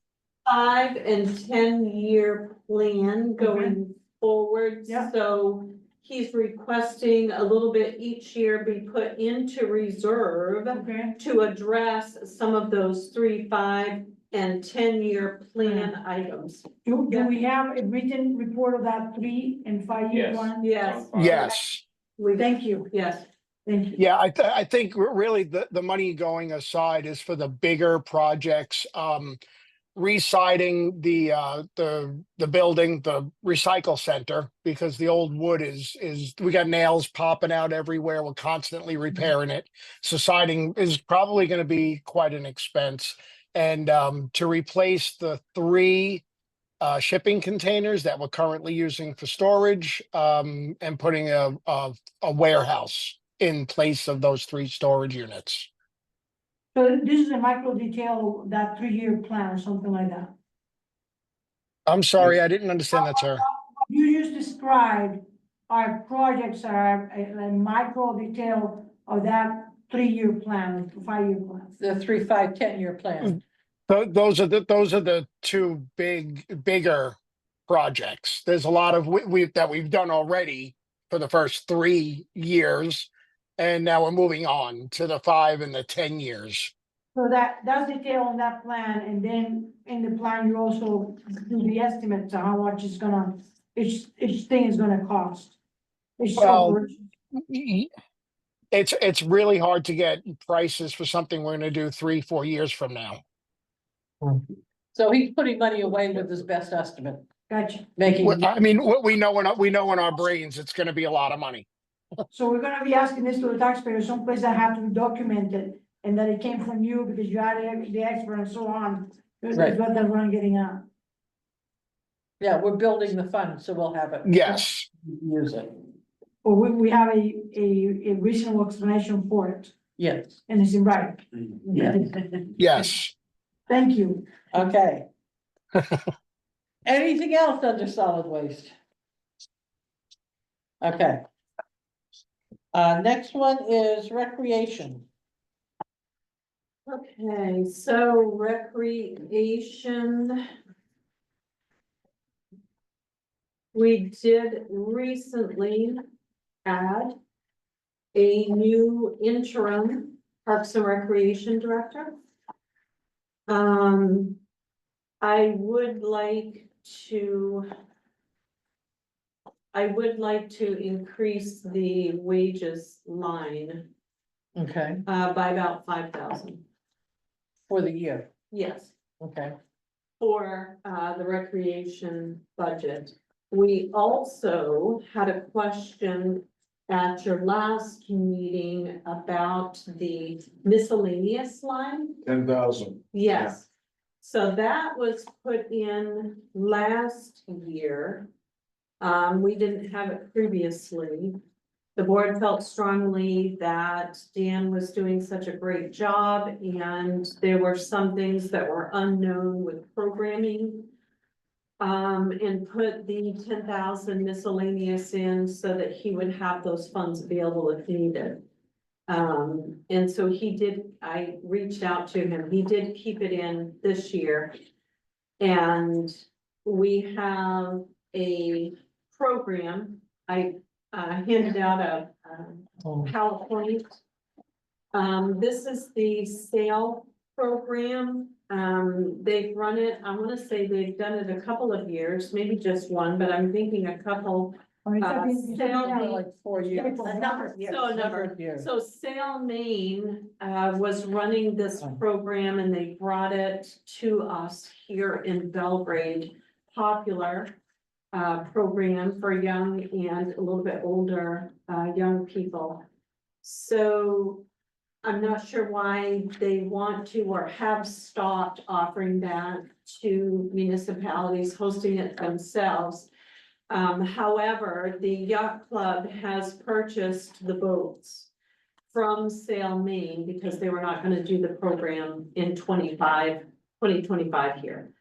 5 and 10-year plan going forward. Yeah. So he's requesting a little bit each year be put into reserve Okay, to address some of those 3, 5, and 10-year plan items. do we have a written report of that 3 and 5 year Yes. plan? Yes, Yes. Thank you, yes. thank you. Yeah, I think really the money going aside is for the bigger projects, re-siding the building, the recycle center, because the old wood is, we got nails popping out everywhere. We're constantly repairing it. So siding is probably gonna be quite an expense. And to replace the 3 shipping containers that we're currently using for storage, and putting a warehouse in place of those 3 storage units. So this is a micro detail, that 3 year plan or something like that. I'm sorry, I didn't understand that, sir. You just described our projects are a micro detail of that 3 year plan, 5 year plan. The 3, 5, 10-year plan. Those are the 2 bigger projects. There's a lot of that we've done already for the first 3 years. And now we're moving on to the 5 and the 10 years. So that's detail on that plan, and then in the plan, you also do the estimates of how much it's gonna, each thing is gonna cost. Each Well, operation. It's really hard to get prices for something we're gonna do 3, 4 years from now. So he's putting money away with his best estimate, Gotcha. making, I mean, what we know in our brains, it's gonna be a lot of money. So we're gonna be asking this to the taxpayers, someplace that have to be documented, and that it came from you because you are the expert and so on. This is Right. what they're running getting at. yeah, we're building the fund, so we'll have it. Yes, Use it, Or we have a reasonable explanation for it, yes, and it's in writing. yeah, yes. Thank you. okay. Anything else under solid waste? Okay. Next one is recreation. Okay, so recreation. We did recently add a new interim Parks and Recreation Director. I would like to increase the wages line Okay, by about 5,000. for the year, Yes. okay, For the recreation budget. We also had a question at your last meeting about the miscellaneous line. 10,000. Yes. So that was put in last year. We didn't have it previously. The board felt strongly that Dan was doing such a great job, and there were some things that were unknown with programming. And put the 10,000 miscellaneous in so that he would have those funds available if needed. And so I reached out to him, he did keep it in this year. And we have a program, I handed out a PowerPoint. This is the sale program. They've run it, I wanna say they've done it a couple of years, maybe just one, but I'm thinking a couple. Or it's up in- Sale- like 4 years. So a number, Years. so Sale Maine, was running this program and they brought it to us here in Belgrade. Popular, program for young and a little bit older, young people. So I'm not sure why they want to or have stopped offering that to municipalities hosting it themselves. However, the yacht club has purchased the boats from Sail Maine because they were not gonna do the program in 2025 here.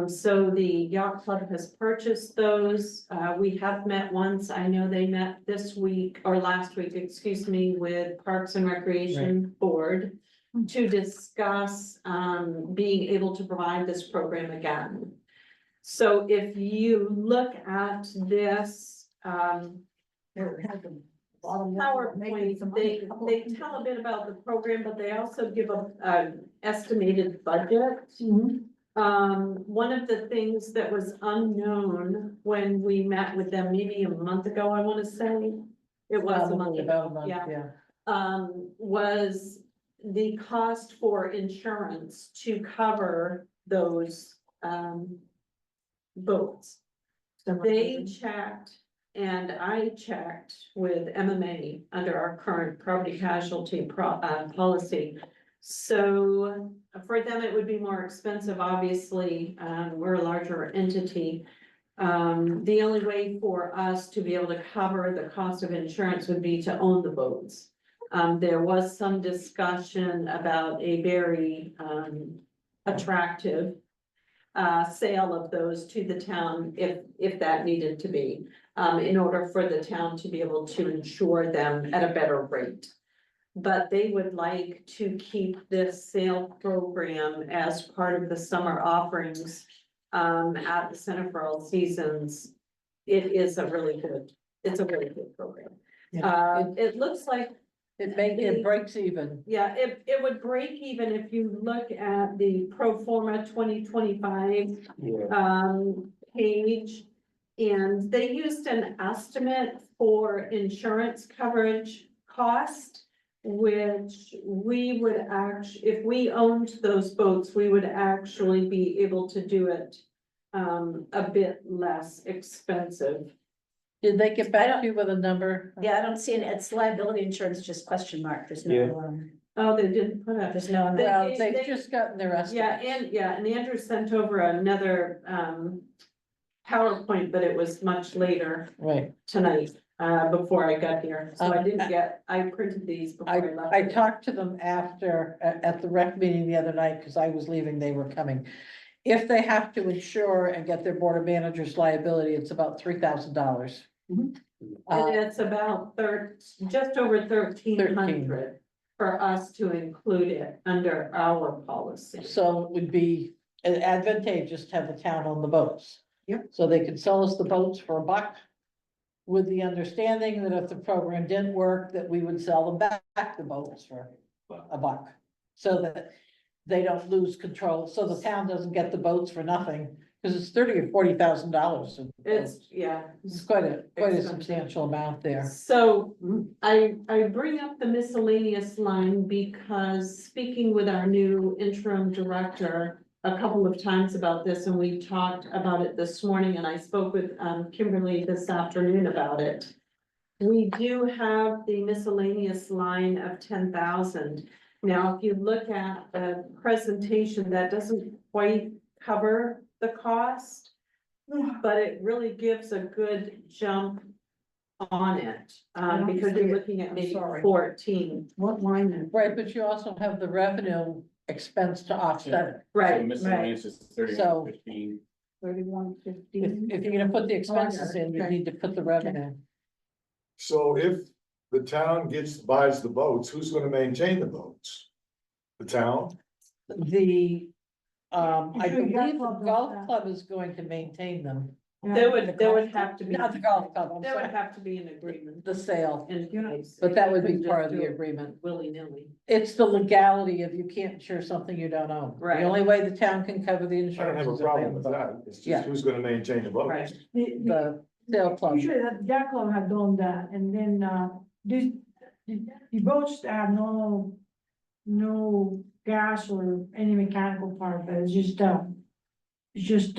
So the yacht club has purchased those. We have met once. I know they met this week or last week, excuse me, with Parks and Recreation Board. to discuss, being able to provide this program again. So if you look at this, PowerPoint, they tell a bit about the program, but they also give an estimated budget. One of the things that was unknown when we met with them maybe a month ago, I wanna say. It was a month Probably about a ago, month, yeah, yeah. was the cost for insurance to cover those, boats. They checked and I checked with MMA under our current property casualty policy. So for them, it would be more expensive, obviously, we're a larger entity. The only way for us to be able to cover the cost of insurance would be to own the boats. There was some discussion about a very, attractive sale of those to the town if that needed to be, in order for the town to be able to insure them at a better rate. But they would like to keep this sale program as part of the summer offerings at the Center for All Seasons. It's a really good program. It looks like It breaks even. yeah, it would break even if you look at the pro forma 2025 page. And they used an estimate for insurance coverage cost, which we would if we owned those boats, we would actually be able to do it a bit less expensive. Did they get back to you with a number? Yeah, I don't see it. It's liability insurance, just question mark. There's no, Oh, they didn't put it. there's no. They- Well, they- they've just gotten their estimate. And Andrew sent over another PowerPoint, but it was much later Right. tonight, before I got here. So I printed these before I left. I talked to them after, at the rec meeting the other night, because I was leaving, they were coming. If they have to insure and get their board of managers liability, it's about $3,000. And it's about just over 1,300 for us to include it under our policy. So it would be advantageous to have the town own the boats. Yep. So they could sell us the boats for $1, with the understanding that if the program didn't work, that we would sell them back the boats for $1. So that they don't lose control, so the town doesn't get the boats for nothing, because it's $30,000 or $40,000. It's quite a expensive. substantial amount there. So I bring up the miscellaneous line because speaking with our new interim director a couple of times about this, and we talked about it this morning, and I spoke with Kimberly this afternoon about it. We do have the miscellaneous line of 10,000. Now, if you look at the presentation, that doesn't quite cover the cost, but it really gives a good jump on it, because you're looking at maybe 14. What line is? Right, but you also have the revenue expense to offset it. So Right, miscellaneous is So- 31.15. 31.15. If you're gonna put the expenses in, you Okay. need to put the revenue. So if the town buys the boats, who's gonna maintain the boats? The town? The, I Sure, believe yacht the club does golf that. club is going to maintain them. there would have to be, Not the golf club, I'm there would sorry, have to be an agreement the sale, in place. but that would be You couldn't part of just the do it agreement. willy-nilly. It's the legality of you can't insure something you don't own. Right. The only way the town can cover the I don't insurance have a is if they own problem the with boat. that, it's Yeah. just who's gonna maintain the boats? Right. The sale club. Usually that yacht club had done that, and then, the boats have no gas or any mechanical part, but it's just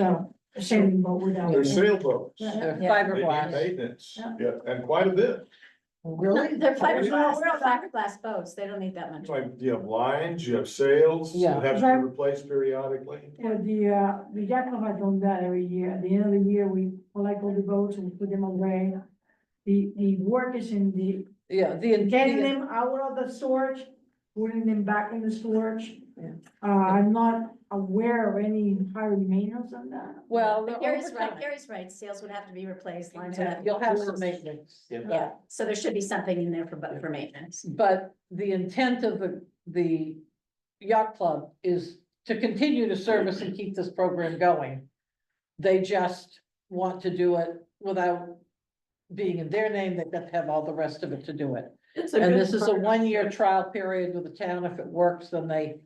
a sailing boat without. They're sailboats, they They're Yeah. need fiberglass. maintenance, Yeah. yeah, and quite a bit. Really? They're fiberglass. fiberglass boats. They don't need that much. Like, you have lines, you have sails, Yeah. that have to be replaced periodically. Yeah, the yacht club had done that every year. At the end of the year, we collect all the boats and we put them away. The work is in Yeah, getting them out of the storage, putting them back in the storage. Yeah. I'm not aware of any higher maintenance on that. well, But the Gary's right, overtime. Gary's right. Sails would have to be replaced, lines would have. to be You'll have some replaced. maintenance. Yeah, so there should be something in there for maintenance. But the intent of the yacht club is to continue to service and keep this program going. They just want to do it without being in their name, they've got to have all the rest of it to do it. It's a And good this is a program. 1-year trial period with the town. If it works, then they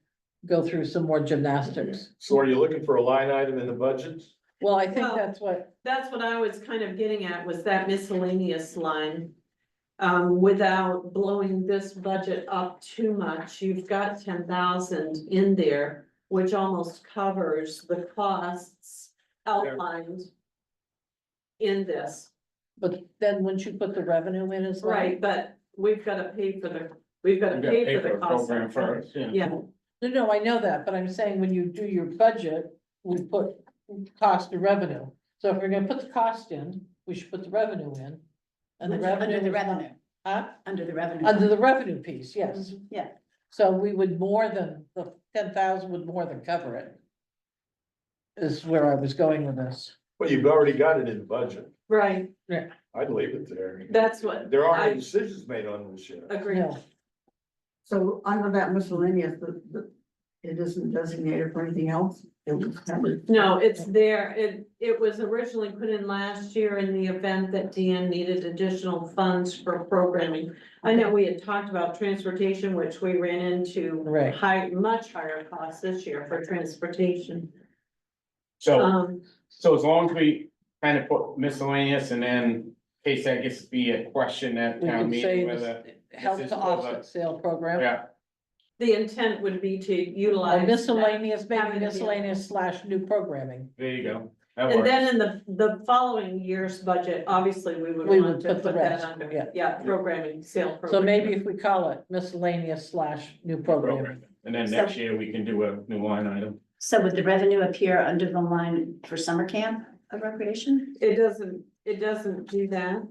go through some more gymnastics. So are you looking for a line item in the budget? Well, I think Well- that's what, That's what I was kind of getting at, was that miscellaneous line. Without blowing this budget up too much, you've got 10,000 in there, which almost covers the costs outlined in this. but then once you put the revenue in as well. Right, but we've gotta pay for the, we've gotta We gotta pay for the a cost. program first, yeah. Yeah, No, I know that, but I'm saying when you do your budget, we put cost and revenue. So if we're gonna put the cost in, we should put the revenue in. And the revenue. Under the is not- revenue, Huh? under the revenue. Under the revenue piece, yes. Yeah. So we would more than, the 10,000 would more than cover it. Is where I was going with this. Well, you've already got it in the budget. right, I'd leave it there. that's what. There aren't I any decisions made on this yet. agree. No. So under that miscellaneous, it isn't designated for anything else? It was covered. No, it's there. It was originally put in last year in the event that Dan needed additional funds for programming. I know we had talked about transportation, which we ran into Right. much higher costs this year for transportation. So, so as long as we kind of put miscellaneous and then in case that gets to be a question at We town could say meeting, this whether, help is to for offset sale program. yeah, The intent would be to Or utilize. miscellaneous, maybe having it be- miscellaneous / new programming. there you go. That And works. then in the following year's budget, obviously, we would We want would to put the put that rest, under, yeah. programming, sale So program. maybe if we call it miscellaneous / new programming. Program. And then next year we can do a new line item. So would the revenue appear under the line for summer camp of recreation? It doesn't do that.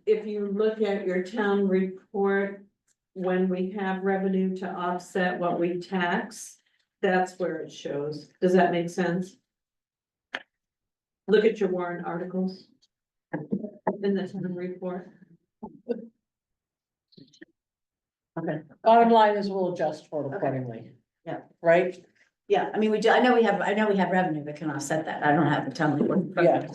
If you look at your town report, when we have revenue to offset what we tax, that's where it shows. Does that make sense? Look at your warrant articles. In the town report. Okay, Bottom line is we'll adjust for it accordingly. Yeah. Right? yeah, I mean, we do, I know we have revenue that can offset that. I don't have the town report. Yeah.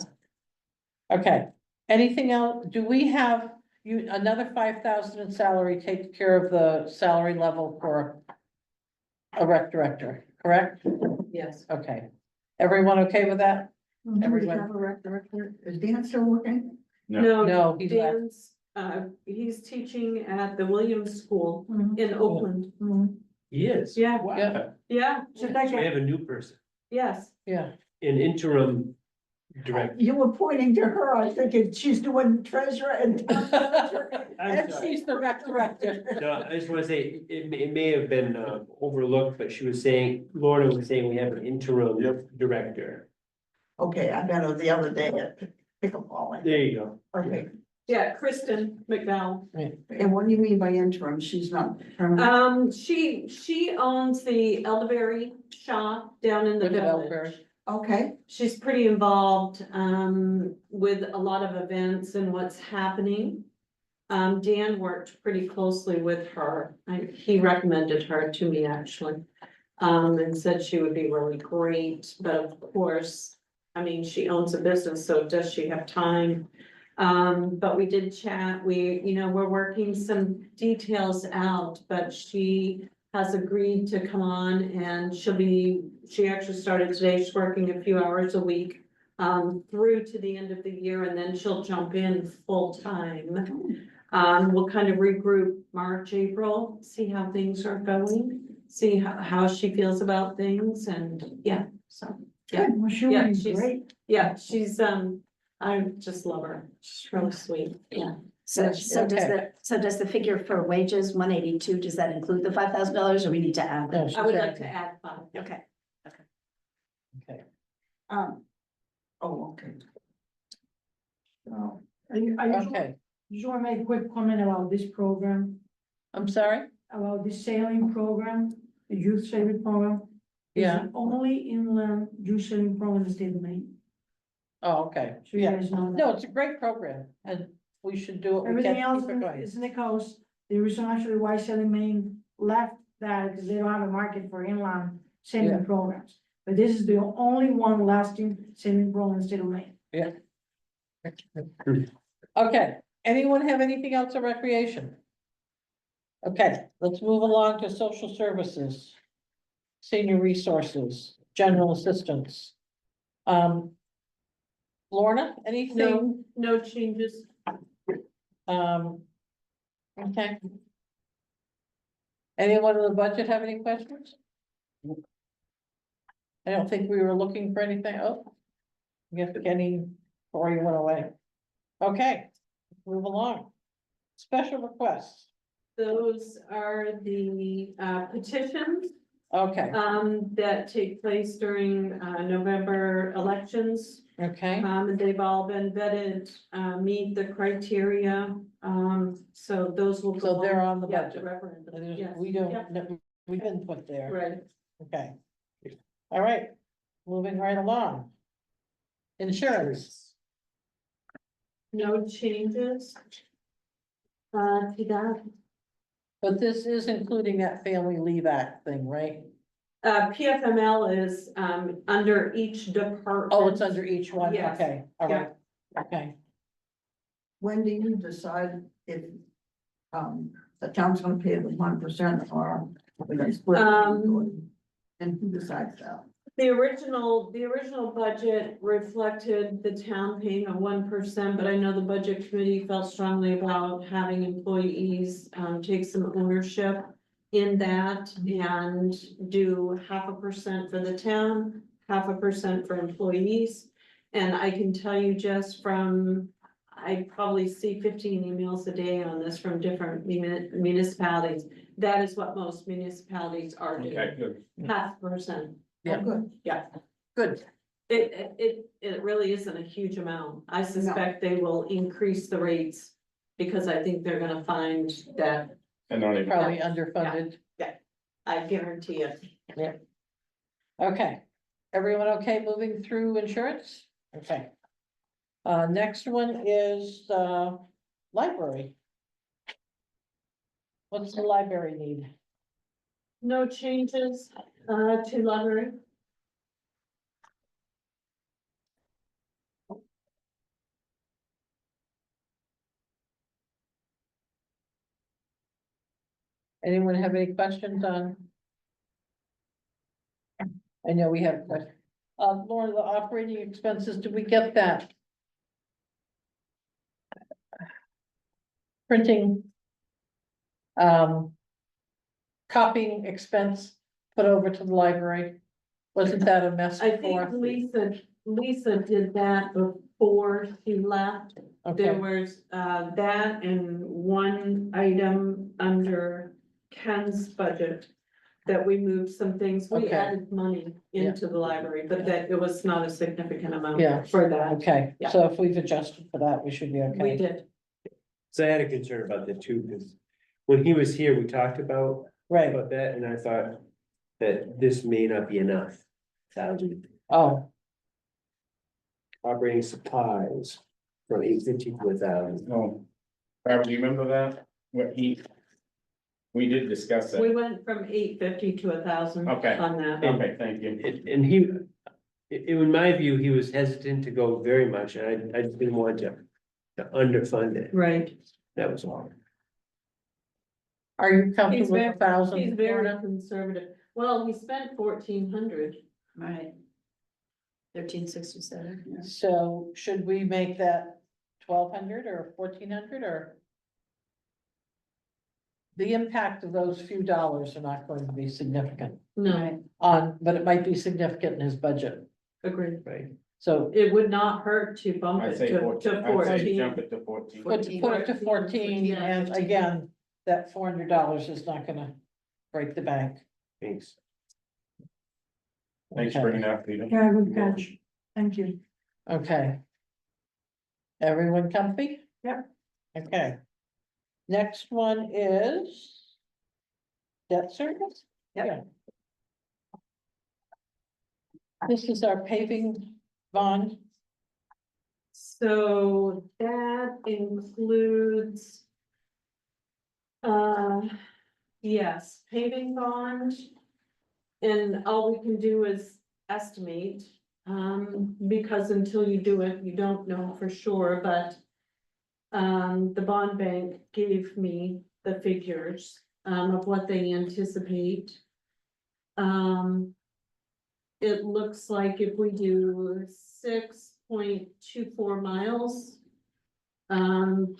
Okay, anything else? Do we have another 5,000 in salary take care of the salary level for a rec director, correct? Yes. Okay. Everyone okay with that? Do we Everyone. have a rec director? Is Dan still working? No. No, he's left. Dan's, he's teaching at the Williams School Mhm. in Oakland. Mhm. He is. Yeah, Wow. Yeah. yeah, So So that we have a new person, yes. Yeah, an interim director. You were pointing to her, I think she's doing treasurer and. I'm and sorry. she's the rec director. No, I just wanna say, it may have been overlooked, but she was saying, Lorna was saying we have an interim director. Okay, I met her the other day at pickleball. There you go. Okay, Yeah, Kristen McDowell. and what do you mean by interim? She's not permanent? She owns the Elderberry shop down in the Look at village. Elberry. Okay, She's pretty involved, with a lot of events and what's happening. Dan worked pretty closely with her. He recommended her to me actually. And said she would be really great, but of course, I mean, she owns a business, so does she have time? But we did chat, we're working some details out, but she has agreed to come on and she actually started today, she's working a few hours a week. Through to the end of the year, and then she'll jump in full time. We'll kind of regroup March, April, see how things are going, see how she feels about things, and yeah, so. Yeah, good, well, she yeah, was she's- great. yeah, she's, I just love her, she's really sweet, yeah. So does the figure for wages, 182, does that include the $5,000 or we need to add No, that? she's I would like acting. to add 5. Okay, Okay. Okay. So, Okay, just want to make a quick comment about this program, I'm sorry? about this sailing program, the youth sailing program. It's Yeah. the only inland youth sailing program in the state of Maine. Oh, okay, So you yeah. guys know that. No, it's a great program and we should do what we Everything can else to keep it going. is in the coast. The reason actually why Sailing Maine left that, because they don't have a market for inline swimming Yeah. programs. But this is the only one lasting swimming program in the state of Maine. Okay, anyone have anything else on recreation? Okay, let's move along to social services. Senior resources, general assistance. Lorna, anything? No changes. Okay. Anyone in the budget have any questions? I don't think we were looking for anything. Oh. I guess Kenny, or you went away. Okay, move along. Special requests. Those are the petitions Okay, that take place during November elections. okay, They've all been vetted, meet the criteria, so those will. so go they're on the yeah, budget. referendum, There's- yes, We yeah, don't, no, we've been put there. right. Okay. All right, moving right along. Insurance. No changes. To that. But this is including that Family Leave Act thing, right? PFML is, under each department. Oh, it's under each one, Yes. okay, all right, okay. When do you decide if, the town's gonna pay the 1% or we're gonna split? And who decides that? The original budget reflected the town paying a 1%, but I know the budget committee felt strongly about having employees, take some ownership in that and do 0.5% for the town, 0.5% for employees. And I can tell you just from, I probably see 15 emails a day on this from different municipalities. That is what most municipalities are Okay, doing, good. 0.5%. Yeah. Good. Yeah, Good, it really isn't a huge amount. I suspect they will increase the rates because I think they're gonna find that, And not even, probably underfunded. I guarantee it. Okay, everyone okay moving through insurance? Okay. Next one is, library. What's the library need? No changes, to library. Anyone have any questions on? I know we have questions. Laura, the operating expenses, did we get that? Printing. Copying expense put over to the library. Wasn't that a mess I for think us? Lisa did that before she left. There Okay, was, that and one item under Ken's budget that we moved some things. We Okay. added money into the library, but that it was not a significant amount Yeah. for that. okay, Yeah. so if we've adjusted for that, we should be We okay. did. So I had a concern about that too, because when he was here, we talked about Right, that, and I thought that this may not be enough. oh, Operating supplies from 850 to 1,000. no. Barb, do you remember that? We did discuss We it. went from 850 to 1,000 Okay. on that. Okay, thank you. And he, in my view, he was hesitant to go very much, and I didn't want to underfund it. Right. That was all. are you He's comfortable with very, 1,000? he's very Lorna? conservative. Well, he spent 1,400. Right. 1367. So should we make that 1,200 or 1,400 or? The impact of those few dollars are not going to be significant No, but it might be significant in his budget, agreed. Right. so. It would not hurt to bump I'd it say to 14, I'd say 14. jump it to 14. Put it to 14, Yeah, and 15. again, that $400 is not gonna break the bank. Thanks. Thanks for bringing that up, Peter. Yeah, good catch. Thank you. Okay. Everyone comfy? Yep. Okay. Next one is debt service? Yep. Yeah. This is our paving bond. So that includes Yes, paving bond. And all we can do is estimate, because until you do it, you don't know for sure, but. The bond bank gave me the figures, of what they anticipate. It looks like if we do 6.24 miles.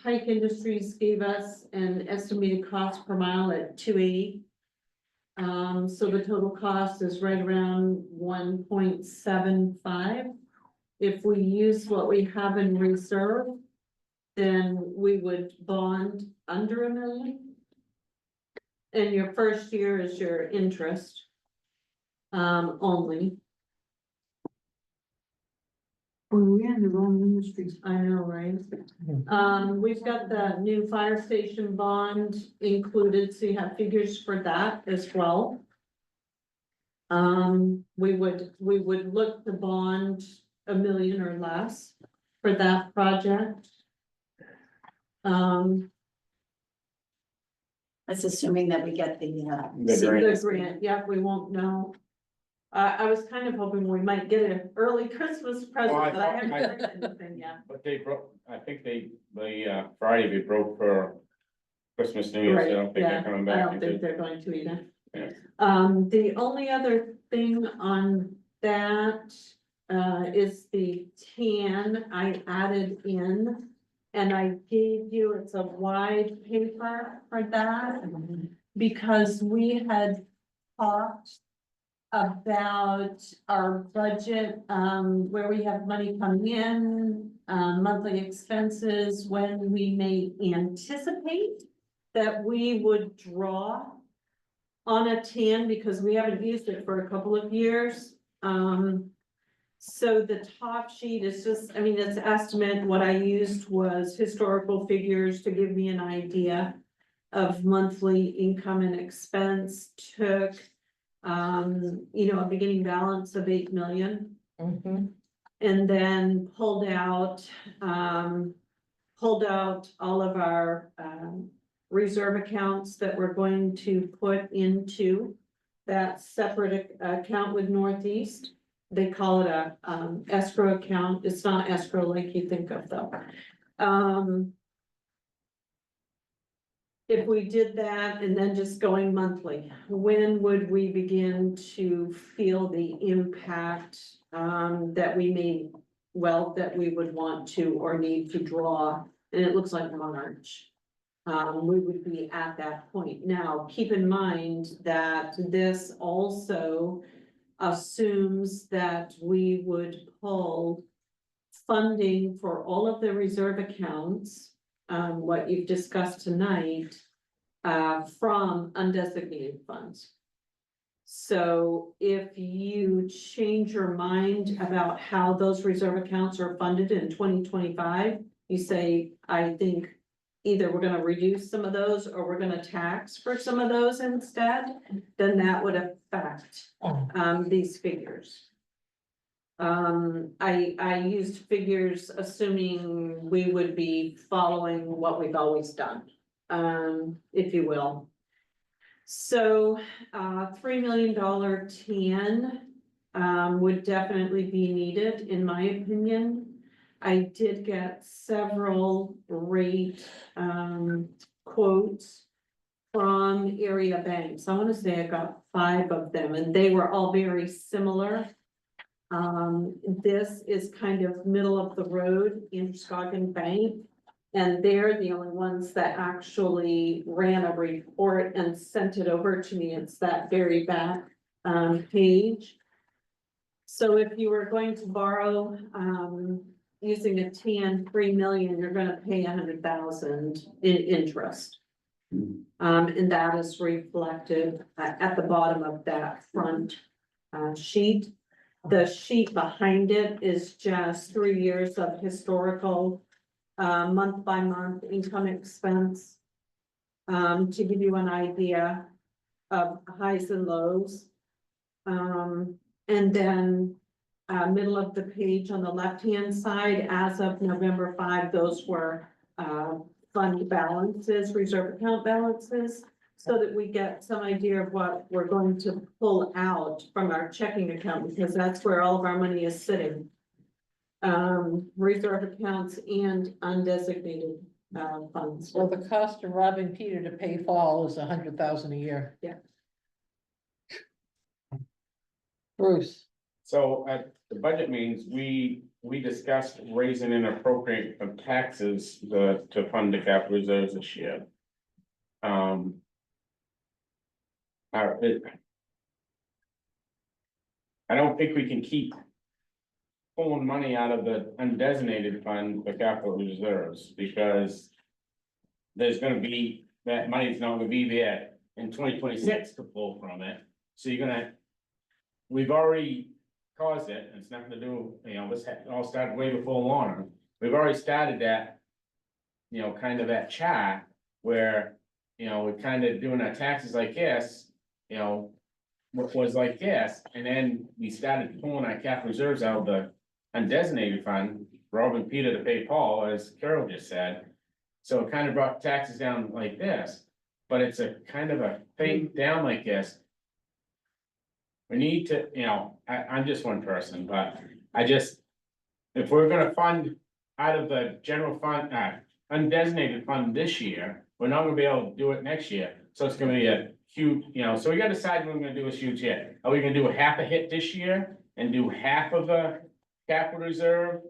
Pike Industries gave us an estimated cost per mile at $2.80. So the total cost is right around 1.75. If we use what we have in reserve, then we would bond under $1 million. And your first year is your interest. Only, Well, we're in the wrong industries. I know, right? We've got the new fire station bond included, so you have figures for that as well. We would look to bond $1 million or less for that project. That's assuming that we get the, The grant, yeah, we won't know. I was kind of hoping we might get an early Christmas present, Well, I but I thought- haven't heard anything yet. But they broke, I think Friday we broke for Christmas, New Year's, so I don't think Yeah, they're coming I back. don't think they're going to either. Yeah. The only other thing on that, is the tan I added in. And I gave you, it's a wide paper for that, because we had talked about our budget, where we have money coming in, monthly expenses, when we may anticipate that we would draw on a tan, because we haven't used it for a couple of years. So the top sheet is just, I mean, it's estimate. What I used was historical figures to give me an idea of monthly income and expense. Took, a beginning balance of 8 million. And then pulled out all of our, reserve accounts that we're going to put into that separate account with Northeast. They call it a escrow account. It's not escrow like you think of though. If we did that and then just going monthly, when would we begin to feel the impact that we would want to or need to draw? And it looks like March. We would be at that point. Now, keep in mind that this also assumes that we would pull funding for all of the reserve accounts, what you've discussed tonight, from undesignated funds. So if you change your mind about how those reserve accounts are funded in 2025, you say, I think either we're gonna reduce some of those or we're gonna tax for some of those instead, then that would affect these figures. I used figures assuming we would be following what we've always done, if you will. So, $3 million tan, would definitely be needed, in my opinion. I did get several rate, quotes from area banks. I wanna say I got 5 of them, and they were all very similar. This is kind of middle of the road, Androscoggin Bank. And they're the only ones that actually ran a report and sent it over to me. It's that very back, page. So if you were going to borrow, using a TN 3 million, you're gonna pay 100,000 in interest. And that is reflected at the bottom of that front sheet. The sheet behind it is just 3 years of historical month by month income expense. To give you an idea of highs and lows. And then middle of the page on the left-hand side, as of November 5, those were fund balances, reserve account balances. so that we get some idea of what we're going to pull out from our checking account, because that's where all of our money is sitting. Reserve accounts and undesignated, funds. So the cost of robbing Peter to pay Paul is 100,000 a year. Yeah. Bruce, So at the budget meetings, we discussed raising and appropriate of taxes to fund the capital reserves this year. I don't think we can keep pulling money out of the undesignated fund for capital reserves, because there's gonna be, that money's not gonna be there in 2026 to pull from it, so you're gonna. We've already caused it, and it's nothing to do, this all started way before Lorna. We've already started that, kind of that chat where, we're kind of doing our taxes like this, was like this, and then we started pulling our capital reserves out of the undesignated fund, robbing Peter to pay Paul, as Carol just said. So it kind of brought taxes down like this, but it's a kind of a fade down like this. We need to, I'm just one person, but if we're gonna fund out of the general fund, undesignated fund this year, we're not gonna be able to do it next year. So it's gonna be a huge, so we gotta decide what we're gonna do this huge hit. Are we gonna do a half a hit this year and do half of the capital reserve,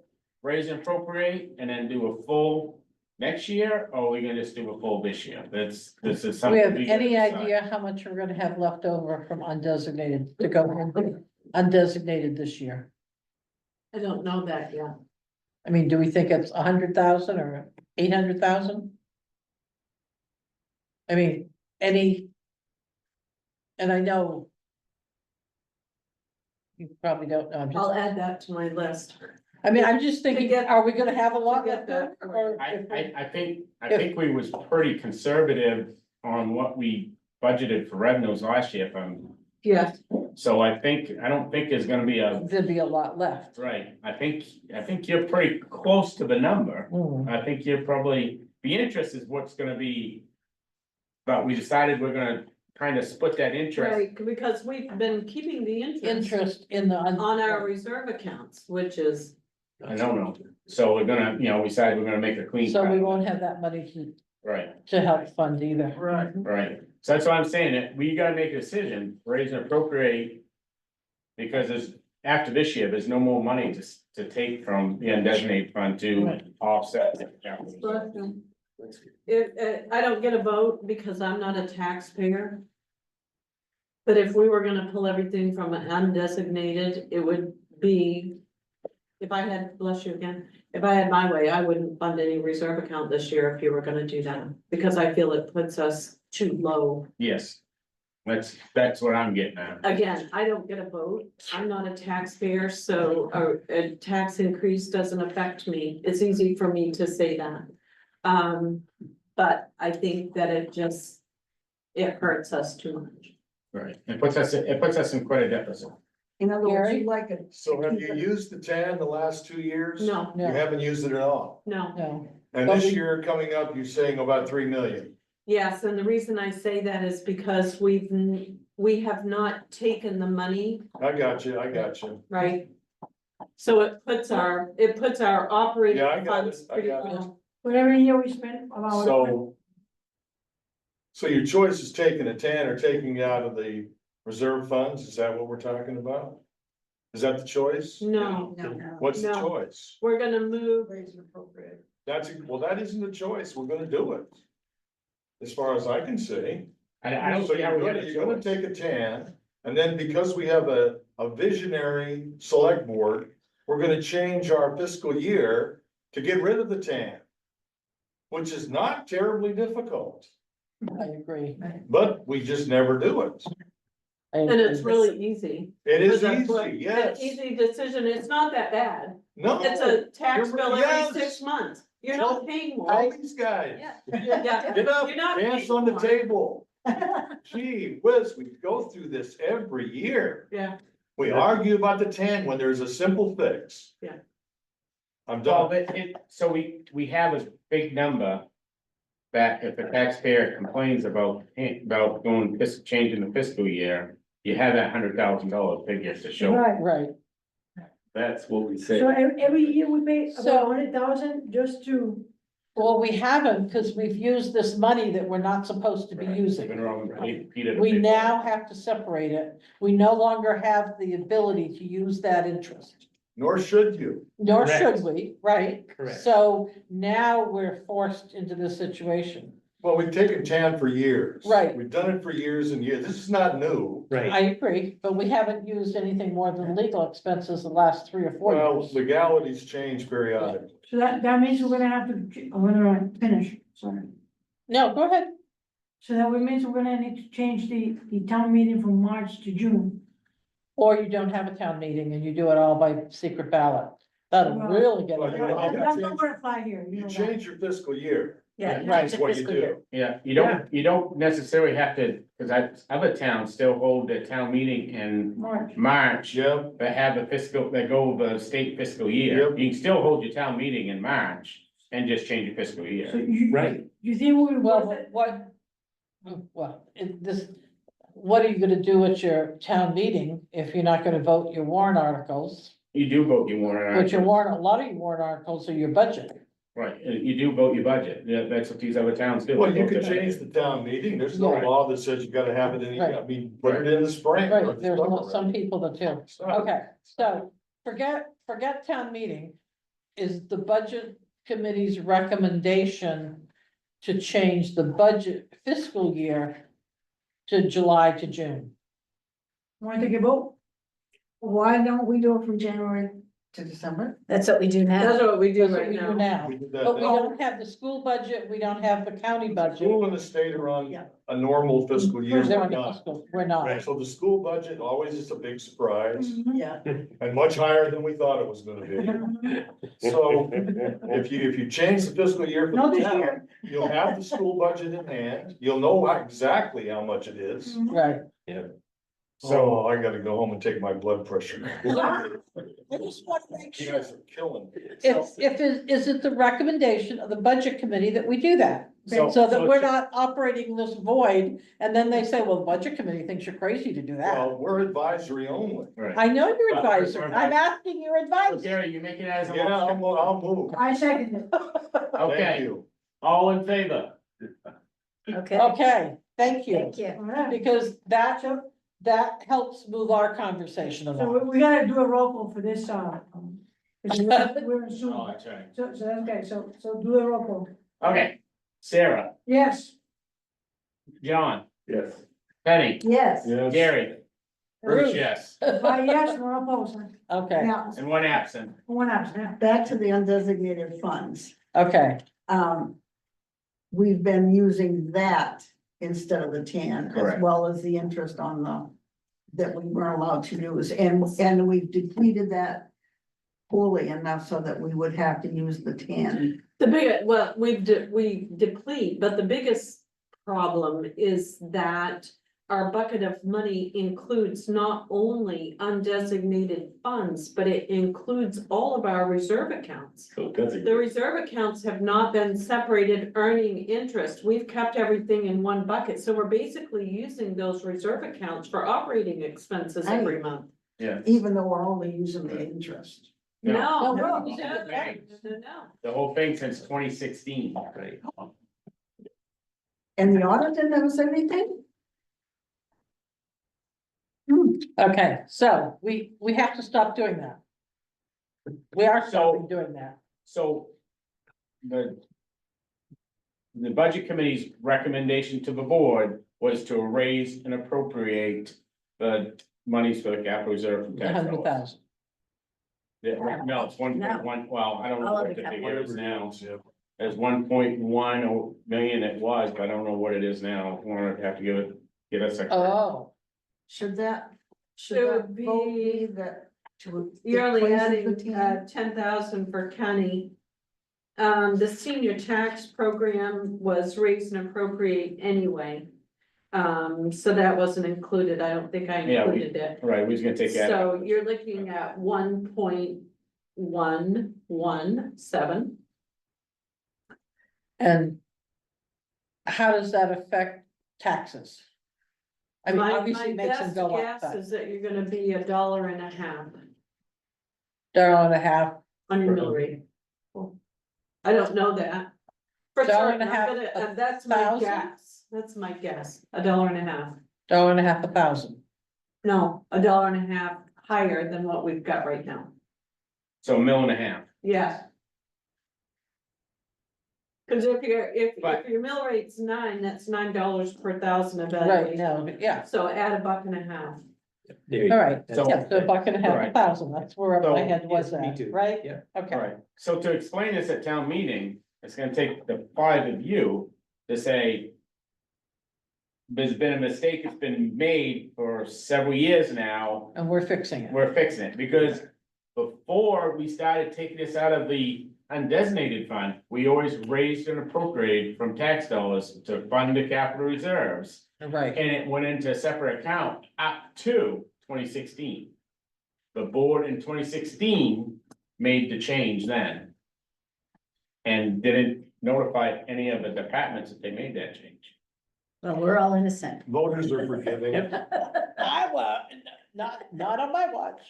raise and appropriate, and then do a full next year? Or are we gonna just do a full this year? This is do something. we have gotta any decide. idea how much we're gonna have left over from undesignated to go in undesignated this year? I don't know that yet. I mean, do we think it's 100,000 or 800,000? I mean, and I know. You probably don't know, I'm I'll just, add that to my list. I mean, I'm just thinking, get- are we gonna have a lot to left get that over? Or I if we- I think we was pretty conservative on what we budgeted for revenues last year, Yeah, so I don't think there's gonna be There'd be a lot left. right, I think you're pretty close to the number. Hmm. I think you're probably, the interest is what's gonna be. But we decided we're gonna kind of split that interest, right, because we've been keeping the Interest in the. on our reserve accounts, which is, I don't know, so we're gonna, we decided we're gonna make a clean. So we cut. won't have that money Right, to help fund either. Right. right, so that's why I'm saying that we gotta make a decision, raise and appropriate. Because after this year, there's no more money to take from the undesignated fund to Right. offset. the capital. I don't get a vote because I'm not a taxpayer. But if we were gonna pull everything from an undesignated, it would be. If I had, bless you again, if I had my way, I wouldn't fund any reserve account this year if you were gonna do that, because I feel it puts us too low. Yes, that's what I'm getting at. Again, I don't get a vote, I'm not a taxpayer, so a tax increase doesn't affect me, it's easy for me to say that. But I think that it hurts us too much. Right, it puts us in quite a deficit. In other words, Gary? you like it. So have you used the TAN the last 2 years? No, You No, haven't used it at all, no, no, and But this we- year coming up, you're saying about 3 million. yes, and the reason I say that is because we have not taken the money, I got you. right? So it puts our operating Yeah, I got funds it, I pretty got it. low. Whatever year we spent about. So your choice is taking a TAN or taking it out of the reserve funds, is that what we're talking about? Is that the choice? No, What's the No. choice? we're gonna move, Raise and appropriate. That isn't the choice, we're gonna do it. As far as I can see. I don't So see how we got a you're gonna choice. take a TAN, and then because we have a visionary select board, we're gonna change our fiscal year to get rid of the TAN. Which is not terribly difficult, I agree. but we just never do it. and it's really easy. It is It's a- easy, yes. Easy decision, it's not that bad, No. it's a tax You're- bill every yes. 6 months, you're not paying more. All these guys, Yeah, get up, You're not dance paying on the more. table. Gee whiz, we go through this every year. Yeah, We argue about the TAN when there's a simple fix. Yeah. I'm Well, done. so we have a big number. that if a taxpayer complains about changing the fiscal year, you have that $100,000 figure to show. Right, Right, That's what we say. so every year we pay So- about 100,000 just to, well, we haven't, because we've used this money that we're not supposed to be Right. using. Been wrong, Peter to We pay for now it. have to separate it. We no longer have the ability to use that interest. Nor should you. Nor Correct. should we, right? Correct. So now we're forced into this situation. Well, we've taken TAN for years. Right. We've done it for years and years. This is not new. Right. I agree, but we haven't used anything more than legal expenses the last 3 or 4 Well, years. legalities change periodically. so that means we're gonna have to, I'm gonna finish, sorry. No, go ahead. So that means we're gonna need to change the town meeting from March to June. Or you don't have a town meeting and you do it all by secret ballot. That'll Well- really get Well, it. you know, right. That's not gonna fly here, you You know that. change your fiscal year. Yeah. Right. it's a That's what you fiscal year. do. Yeah, you don't necessarily have to, because other towns still hold their town meeting in March. March. Yep. That have the fiscal, that go the state fiscal year. Yep. You can still hold your town meeting in March and just change your fiscal So year. you. Right. You think we would Well, worth it? what are you gonna do at your town meeting if you're not gonna vote your warrant articles? You do vote your warrant But your articles, warrant, a lot of your warrant articles are your budget. right, you do vote your budget, yeah, that's what these other towns do. Well, They you vote can their change budget. the town meeting. There's no Right. law that says you gotta have it in, I Right. mean, put it in the spring. or Right, there's summer, some right? people that do. Okay, so forget town meeting. Is the budget committee's recommendation to change the budget fiscal year to July to June? Want to take a vote? Why don't we do it from January to December? That's what we do That's now. what we do That's what right we do now. now. We did that But we now. don't have the school budget, we don't have the county budget. School and the state are on Yeah. a normal fiscal year. They're We're on the not. fiscal, we're not. Right. So the school budget always is a big surprise Yeah. and much higher than we thought it was gonna be. So if you change the fiscal year for Not the this town, year. you'll have the school budget in hand. You'll know exactly how much it is. Right. So I gotta go home and take my blood pressure. I just want to make You sure. guys are killing me. Is it the recommendation of the budget committee that we do that? So that we're not operating this void, and then they say, well, the budget committee thinks you're crazy to do that. Well, we're advisory only. Right. I know your But- advisor, I'm asking your So advice. Gary, you make it as a Yeah, motion? I'll move. I second it. Thank Okay, you. all in favor? Okay, Okay, thank you, thank you. All right. because that helps move our conversation So along. we gotta do a roll call for this, 'cause we're in Zoom. Oh, that's right. So that's okay, so do a roll call. Okay, Sarah, Yes. John, Yes. Penny, Yes. Yes. Gary, Bruce, Ruth. yes, Yes, no opposed. Okay, Now, and one absent. One absent. back to the undesignated funds. okay, We've been using that instead of the TAN, as Correct. well as the interest on that we weren't allowed to use, and we've depleted that poorly enough so that we would have to use the TAN. Well, we deplete, but the biggest problem is that our bucket of money includes not only undesignated funds, but it includes all of our reserve accounts. So that's The reserve accounts have not been separated earning interest. We've kept everything in one bucket, so we're basically using those reserve accounts for operating expenses every month. Yeah. Even though we're only using the interest. No. No, No, no, we no, said that. no. The whole thing since 2016. Right. And the auditor never said anything? okay, so we have to stop doing that. We are stopping doing that. So the budget committee's recommendation to the board was to raise and appropriate the monies for the capital reserve from The tax dollars. 100,000. Yeah, no, it's 1.1, well, I don't know All of what the the capital figure is now. Yeah. There's 1.1 million it was, but I don't know what it is now. We're gonna have to give us a. Oh, Should that It would vote be- be that to? You're only replace adding the TAN? 10,000 for county. The senior tax program was raise and appropriate anyway. So that wasn't included. I don't think I Yeah, we- included it. Right, we was gonna take that. So you're looking at 1.117. and how does that affect taxes? I mean, My obviously it makes them best go up, guess but is that you're gonna be $1.50 $1.50, on your mill rate. I don't know that. For certain, I'm $1.50 gonna, a that's my thousand? guess, that's my guess, $1.50. $1.50 a thousand. No, $1.50 higher than what we've got right now, So $1.50 million. yeah. Cause if But- your mill rate's 9, that's $9 per thousand Right, evaluation. no, but yeah, So add $1.50. There you all go. right, That's yeah, so $1.50 a Right. thousand, that's where my So, head was yes, me at, too. right? Yeah. Okay, Alright, so to explain this at town meeting, it's gonna take the 5 of you to say. There's been a mistake that's been made for several years now, and we're fixing it. we're fixing it, because. Before we started taking this out of the undesignated fund, we always raised and appropriated from tax dollars to fund the capital reserves. Right, And it went into a separate account up to 2016. The board in 2016 made the change then. And didn't notify any of the departments that they made that change. Well, we're all innocent. Voters are forgiving. I was, not on my watch.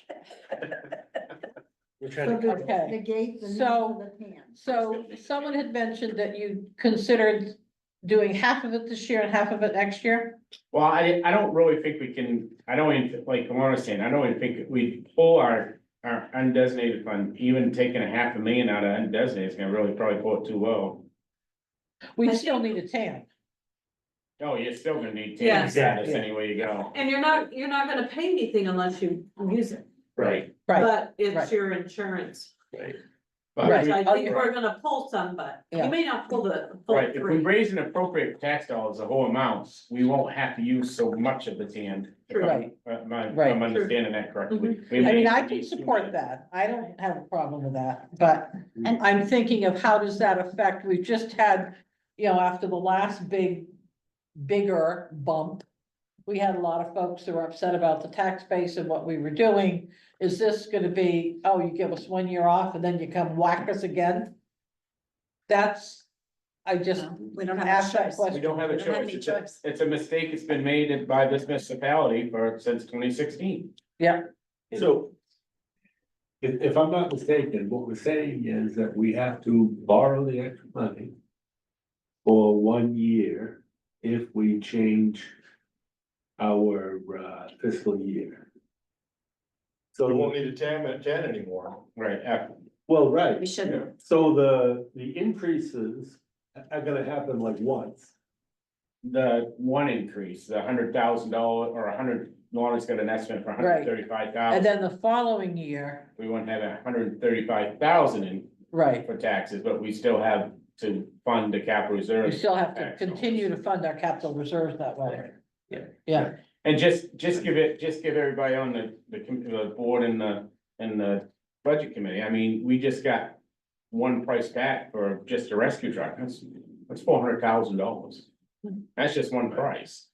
We're trying to. So Okay. negate the need So- for the tan. So someone had mentioned that you considered doing half of it this year and half of it next year? Well, I don't really think we can, I don't even, like Alana was saying, I don't even think we pull our undesignated fund, even taking $500,000 out of undesignated, is gonna really probably pull it too low. We still need a tan. Oh, you're still gonna need Yeah. tan status Yeah. anywhere you go. And you're not gonna pay anything unless you use it, Right. Right, but it's right. your insurance. Right. But Right. Which I think Okay. we're gonna pull some, but Yeah. you may not pull full Right, if we three. raise and appropriate tax dollars, the whole amounts, we won't have to use so much of the tan. If I'm- Right. if Right. I'm understanding that correctly. We I may mean, I can need to- support that. I don't have a problem with that, but And- I'm thinking of how does that affect, we've just had, after the last bigger bump. We had a lot of folks that were upset about the tax base and what we were doing. Is this gonna be, oh, you give us 1 year off and then you come whack us again? I just No, we don't have a asked that choice. question. We don't have a We don't have choice. any It's a, choice. it's a mistake. It's been made by this municipality since 2016. Yeah, So. If I'm not mistaken, what we're saying is that we have to borrow the extra money. For 1 year if we change our fiscal year. So we So, won't need a tan anymore. Right. well, right. We shouldn't. So the increases are gonna happen like once. The one increase, the $100,000 or Lauren's got an estimate for Right. 135,000. and then the following year, We wouldn't have 135,000 in right, for taxes, but we still have to fund the capital we reserve. still have to tax continue to dollars. fund our capital reserves that way. Yeah. Yeah, And just give everybody on the board and the budget committee, I mean, we just got. One price tag for just a rescue truck, that's $400,000. That's just one price.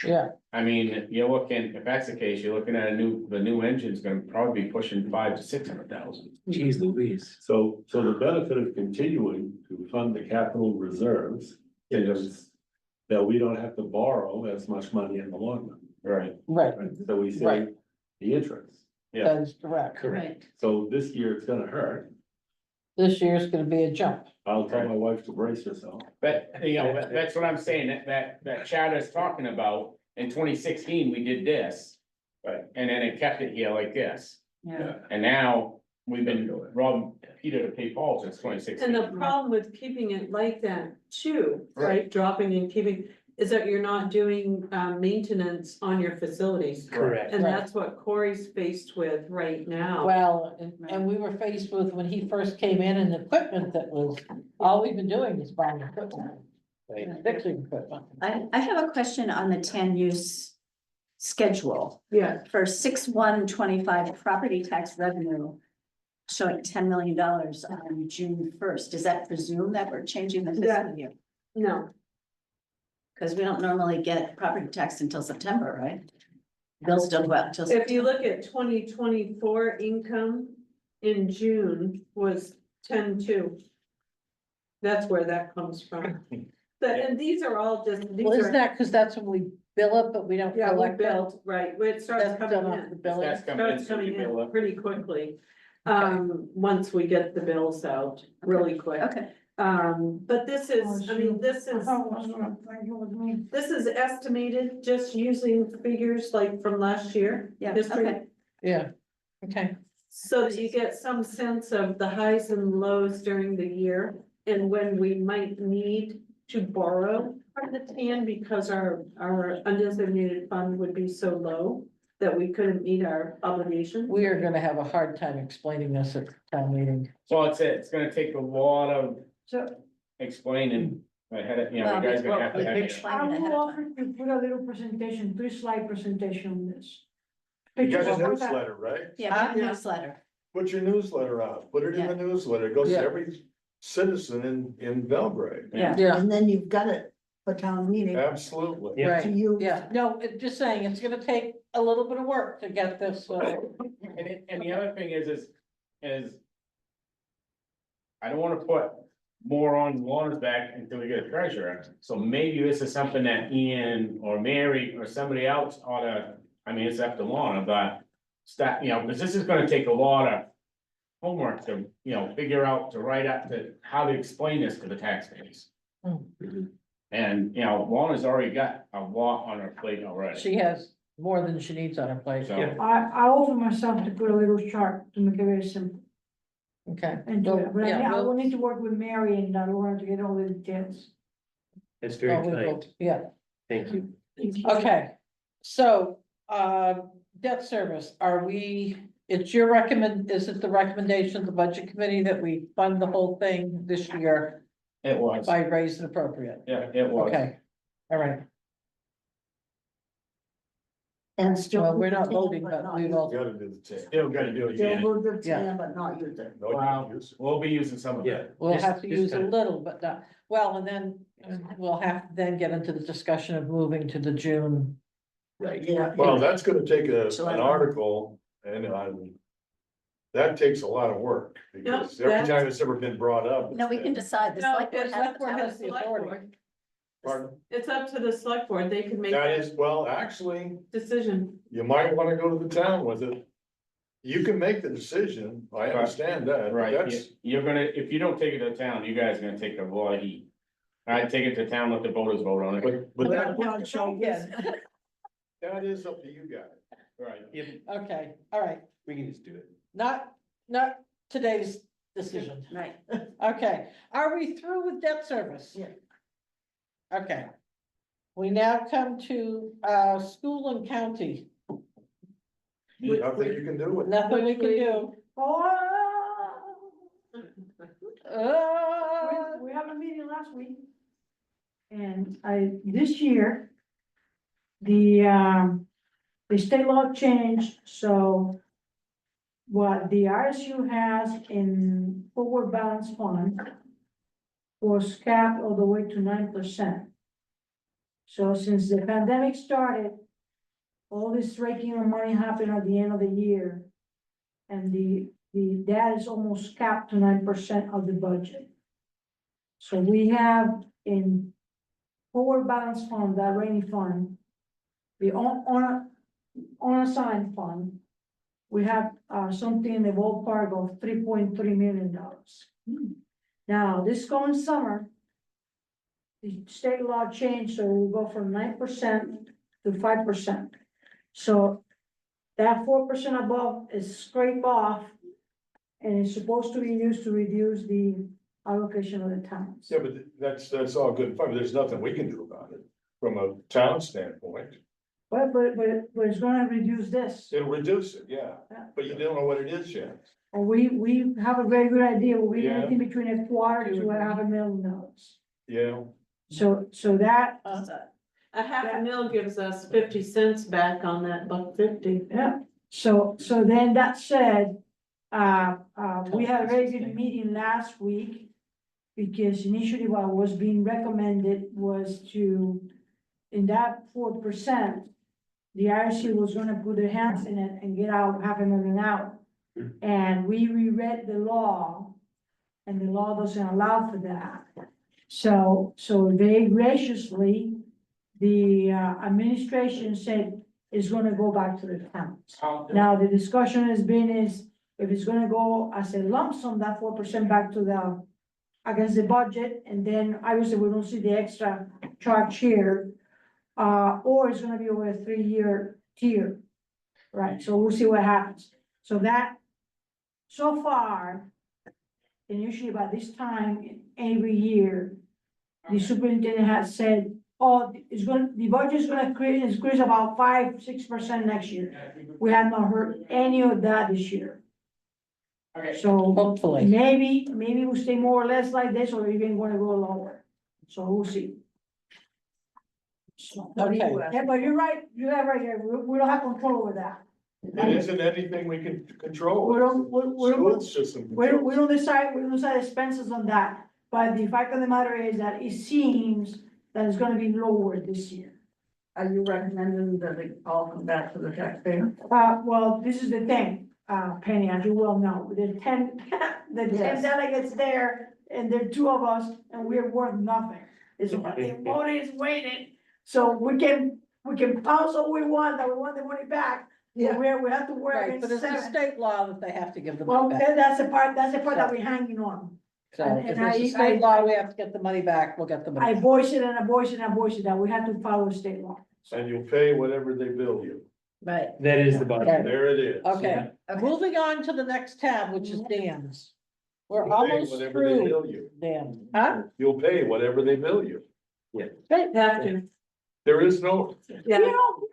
yeah, I mean, you're looking, if that's the case, you're looking at the new engine's gonna probably be pushing $500,000 to $600,000. Geez Louise. So the benefit of continuing to fund the capital reserves is that we don't have to borrow as much money in the long run. Right, right, Right, so we Right. save the interest. yeah. that is correct. Right. So this year it's gonna hurt. This year's gonna be a jump. I'll tell my wife to brace herself. But, that's what I'm saying, that charter's talking about, in 2016, we did this. Right. And then it kept it here like this, Yeah. and now we've been robbing Peter to pay Paul since 2016. And the problem with keeping it like that too, right, dropping and keeping, is that you're not doing maintenance on your facilities. Correct. And Right. that's what Corey's faced with right now. Well, and we were faced with, when he first came in, and the equipment that was, all we've been doing is buying equipment. Right. Fixing equipment. I have a question on the 10-use schedule. Yeah, For 6/1/25 property tax revenue showing $10 million on June 1st. Does that presume that we're changing the fiscal year? no, Because we don't normally get property tax until September, right? Bills don't go out until. if you look at 2024 income in June was 10.2. That's where that comes from. And these are all just, these Well, isn't are, that, because that's when we bill it, but we don't yeah, we collect it? built, right, when it starts That's coming done off in. the billing? That's coming in, Starts so coming you bill in it. pretty quickly, once we get the bills out, really quick. Okay, But this is, I mean, this is, Me. this is estimated just using figures like from last year. yeah, history. okay. Yeah, okay. So that you get some sense of the highs and lows during the year and when we might need to borrow from the TAN because our undesignated fund would be so low that we couldn't meet our obligation. We are gonna have a hard time explaining this at town meeting. So it's gonna take a lot of So explaining ahead of, you know, Well, you guys gonna have to we have. could it. explain I it ahead will of offer time. to put a little presentation, 3-slide presentation on this. You got a Pictures of what that- newsletter, right? Yeah, Yeah. newsletter. Put your newsletter out, put it in the newsletter, it goes to Yeah. every citizen in Belgrade. Yeah. Yeah, And then you've got it for town meeting Absolutely. Yeah. to right, use. yeah, no, just saying, it's gonna take a little bit of work to get this, And the other thing is I don't wanna put more on Lorna's back until we get a treasurer. So maybe this is something that Ian or Mary or somebody else ought to, I mean, it's up to Lorna, but start, you know, because this is gonna take a lot of homework to, you know, figure out, to write up to how to explain this to the taxpayers. And, you know, Lorna's already got a lot on her plate already. she has more than she needs on her plate. So, I offer myself to put a little chart to make it very simple. Okay. And Well, but yeah, I we'll- will need to work with Mary and Laura to get all the details. That's oh, very we will- kind. Yeah, Thank you. okay, so, debt service, it's your is it the recommendation of the budget committee that we fund the whole thing this year it was, by raise and appropriate? yeah, it was. Okay, all right, And still. well, we're use the not TAN, voting, but not we use will, Gotta do the tax. Still gotta do it Still again. move the Yeah. TAN, but not use it. No, you Wow. can use it. We'll be using some of Yeah. it. we'll Just- have to just use a kinda- little, but not, well, and then we'll have to then get into the discussion of moving to the June. Yeah. Well, that's gonna take So an I- article and that takes a lot of work because every that's- time it's ever been brought up. No, we can decide. The No, select board the has select board to has have the it. authority. Pardon? It's up to the select board, they can make That that is, well, actually, decision. you might wanna go to the town with it. You can make the decision, I understand that, but Right, that's, you're gonna, if you don't take it to town, you guys are gonna take a lot of heat. I'd take it to town, let the voters vote on it. but that, Yeah. that is up to you guys. Right. Okay, all right, We can just do it. not today's decision. Right. Okay, are we through with debt service? Yeah. Okay. We now come to, school and county, Nothing you can do with it. nothing we can do. We have a meeting last week. And this year, the state law changed, so what the RSU has in forward balance fund was capped all the way to 9%. So since the pandemic started, all this raking of money happened at the end of the year. And that is almost capped to 9% of the budget. So we have in forward balance fund, that rainy fund, the unassigned fund, we have something in the ballpark of $3.3 million. Now, this coming summer, the state law changed, so we'll go from 9% to 5%. So that 4% above is scraped off and it's supposed to be used to reduce the allocation of the towns. Yeah, but that's all good and fine, but there's nothing we can do about it from a town standpoint. But it's gonna reduce this. It'll reduce it, yeah, Yeah. but you don't know what it is yet. And we have a very good idea, we're Yeah. anything between a quarter to $500,000. Yeah, So that, A $500,000 gives us 50 cents back on that $1.50. yeah, so then that said, we had a very good meeting last week. Because initially what was being recommended was to, in that 4%, the IRC was gonna put their hands in it and get out $500,000 out. And we reread the law, and the law doesn't allow for that. So they graciously, the administration said it's gonna go back to the towns. Now, the discussion has been is if it's gonna go as a lump sum, that 4% back to the, against the budget, and then obviously we don't see the extra charge here. Or it's gonna be over a 3-year tier, right? So we'll see what happens. So that, so far, and usually by this time every year, the superintendent has said, oh, the budget's gonna increase about 5-6% next year. We have not heard any of that this year. So Hopefully. maybe we'll stay more or less like this, or even gonna go lower. So we'll see. So, Okay. yeah, but you're right, we don't have control over that. It isn't anything we can control. We don't, School system. we don't decide expenses on that, but the fact of the matter is that it seems that it's gonna be lower this year. Are you recommending that they all come back to the taxpayer? Well, this is the thing, Penny, as you well know, the 10 Yes. delegates there, and there are 2 of us, and we're worth nothing. It's, the money is waiting, so we can pounce all we want, that we want the money back. Yeah. We have to work Right, in but it's a 7. state law that they have to give the Well, money back. that's the part that we're hanging on. So and if I- it's a state law, we have to get the money back, we'll get the money. I voice it and I voice it and I voice it, that we have to follow state law. And you'll pay whatever they bill you. Right, That is the budget. There it is. Okay, okay. moving on to the next tab, which is dams. We're You'll pay almost whatever they through bill you. dams, huh? You'll pay whatever they bill you. Have to, There is no, yeah. You know,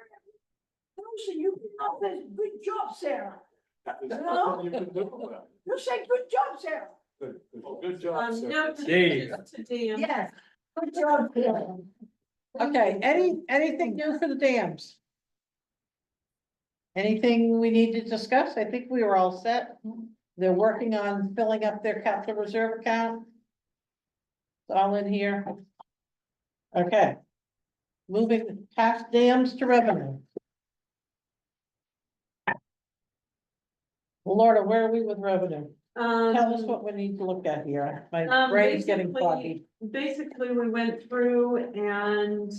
you did good job, Sarah. there's nothing you can do about You say good job, Sarah. it. Good job, sir. No Dave. changes to DM. Yes. Good job, Sarah. Okay, anything new for the dams? Anything we need to discuss? I think we were all set. They're working on filling up their capital reserve account. It's all in here. Okay. Moving past dams to revenue. Laura, where are we with revenue? Tell us what we need to look at here. My brain's getting foggy. Basically, we went through and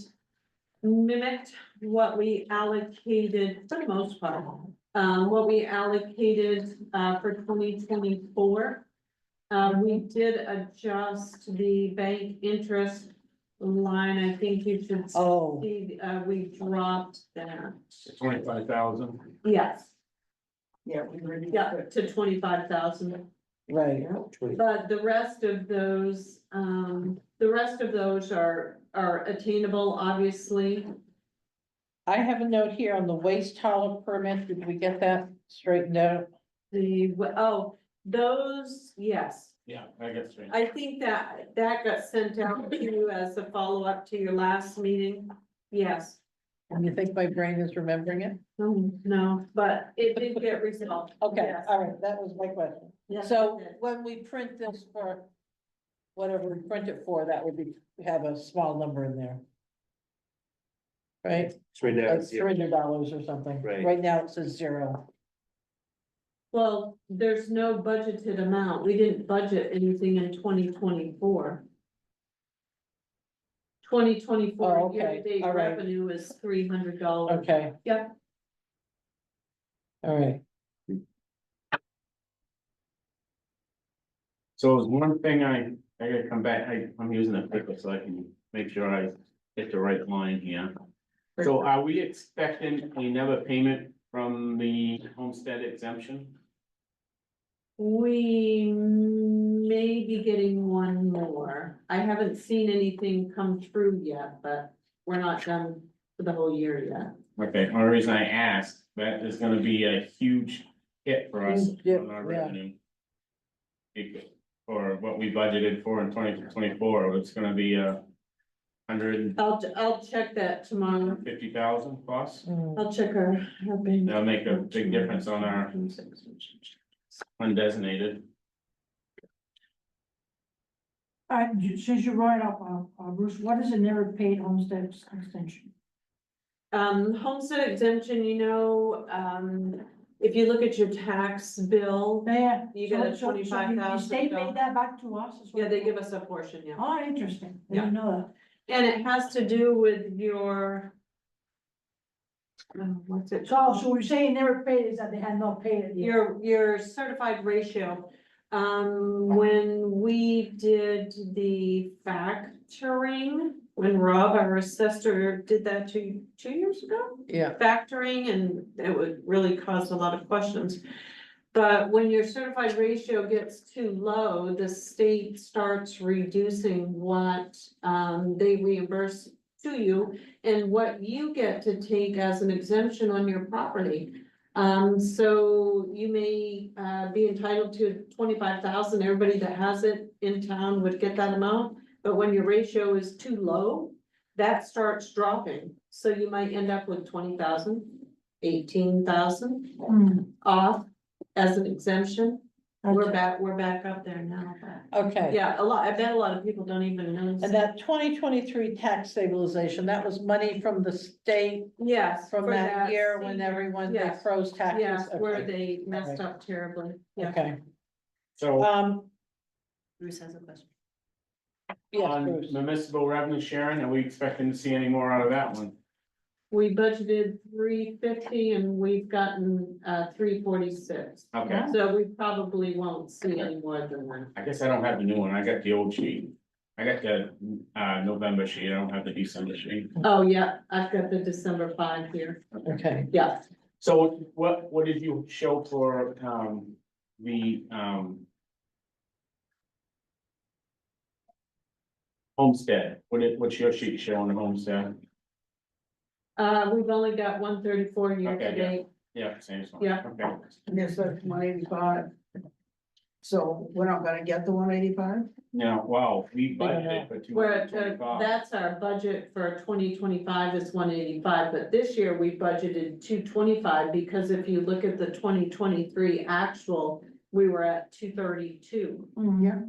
mimicked what we allocated for the most part. What we allocated, for 2024. We did adjust the bank interest line. I think you should Oh, see, we dropped that. 25,000. Yes, Yeah, we already. yeah, to 25,000. right. But the rest of those are attainable, obviously. I have a note here on the waste hauler permit. Did we get that straightened out? Those, yes. Yeah, I guess. I think that got sent out to you as a follow-up to your last meeting. Yes. And you think my brain is remembering it? No, but it did get resolved. Okay, Yes. all right, that was my question. Yes, So it did. when we print this for whatever we print it for, that would be, have a small number in there. Right? It's right now, Like it's $300 or something. Right. Right now it says 0. Well, there's no budgeted amount. We didn't budget anything in 2024. 2024 Oh, okay. year-to-date All right. revenue is $300. Okay. Yeah. All right. So there's one thing I gotta come back, I'm using a clicker so I can make sure I hit the right line here. So are we expecting another payment from the homestead exemption? We may be getting one more. I haven't seen anything come through yet, but we're not done for the whole year yet. Okay, only reason I asked, that is gonna be a huge hit for us Yeah, on our yeah. revenue. For what we budgeted for in 2024, it's gonna be I'll check that tomorrow. 150,000 plus. I'll check our bank. That'll make a big difference on our undesignated. Since you brought it up, Bruce, what is a never paid homestead extension? Homestead exemption, If you look at your tax bill, Yeah. You got a So the state $25,000 paid that back to us as well? yeah, they give us a portion, yeah. Oh, interesting. I didn't know And it has to do with your. What's that. it? So we're saying never paid is that they had not paid it yet. Your certified ratio, when we did the factoring, when Rob, our assessor, did that 2 years ago? Yeah. Factoring, and it would really cause a lot of questions. But when your certified ratio gets too low, the state starts reducing what, they reimburse to you and what you get to take as an exemption on your property. So you may, be entitled to 25,000, everybody that has it in town would get that amount. But when your ratio is too low, that starts dropping, so you might end up with 20,000, 18,000 Hmm. off as an exemption. We're back up there now, but, Okay. yeah, I bet a lot of people don't even know. And that 2023 tax stabilization, that was money from the state Yes. from for that year when senior- everyone, they yes, froze taxes? Yes, where Okay. they messed up terribly, yeah. Okay, So Bruce has a question. yes, on Bruce. municipal revenue sharing, are we expecting to see any more out of that one? We budgeted 350 and we've gotten 346. Okay, So we probably won't see any more than that. I guess I don't have the new one, I got the old sheet. I got the November sheet, I don't have the December sheet. Oh, yeah, I've got the December 5 here. Okay, Yeah, So what did you show for the homestead? What's your sheet showing the homestead? we've only got 134 year to Okay, yeah. date. Yeah, same as one. Yeah. Okay. Yes, that's 185. So we're not gonna get the 185? Now, wow, we budgeted for We're 225. that's our budget for 2025 is 185, but this year we budgeted 225 because if you look at the 2023 actual, we were at 232. Yeah.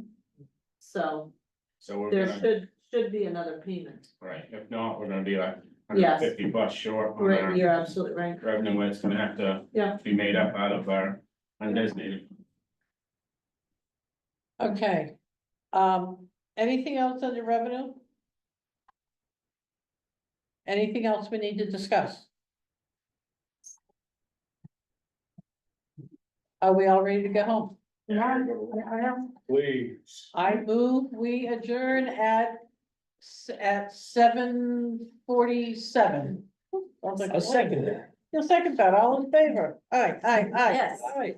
So So we're there gonna, should be another payment. right, if not, we're gonna be like Yes. $150 short on Right, our you're absolutely right. revenue. It's gonna have to Yeah. be made up out of our undesignated. okay. Anything else under revenue? Anything else we need to discuss? Are we all ready to go home? Yeah, I am. Please. I move we adjourn at 7:47. I'll second that. You'll second that, all in favor? Aye. Yes. Aye.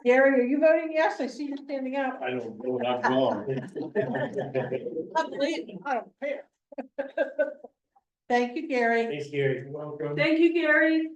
Gary, are you voting yes? I see you standing up. I don't know what I'm wrong. I'm leaving, I don't care. Thank you, Gary. Thanks, Gary. Welcome. Thank you, Gary.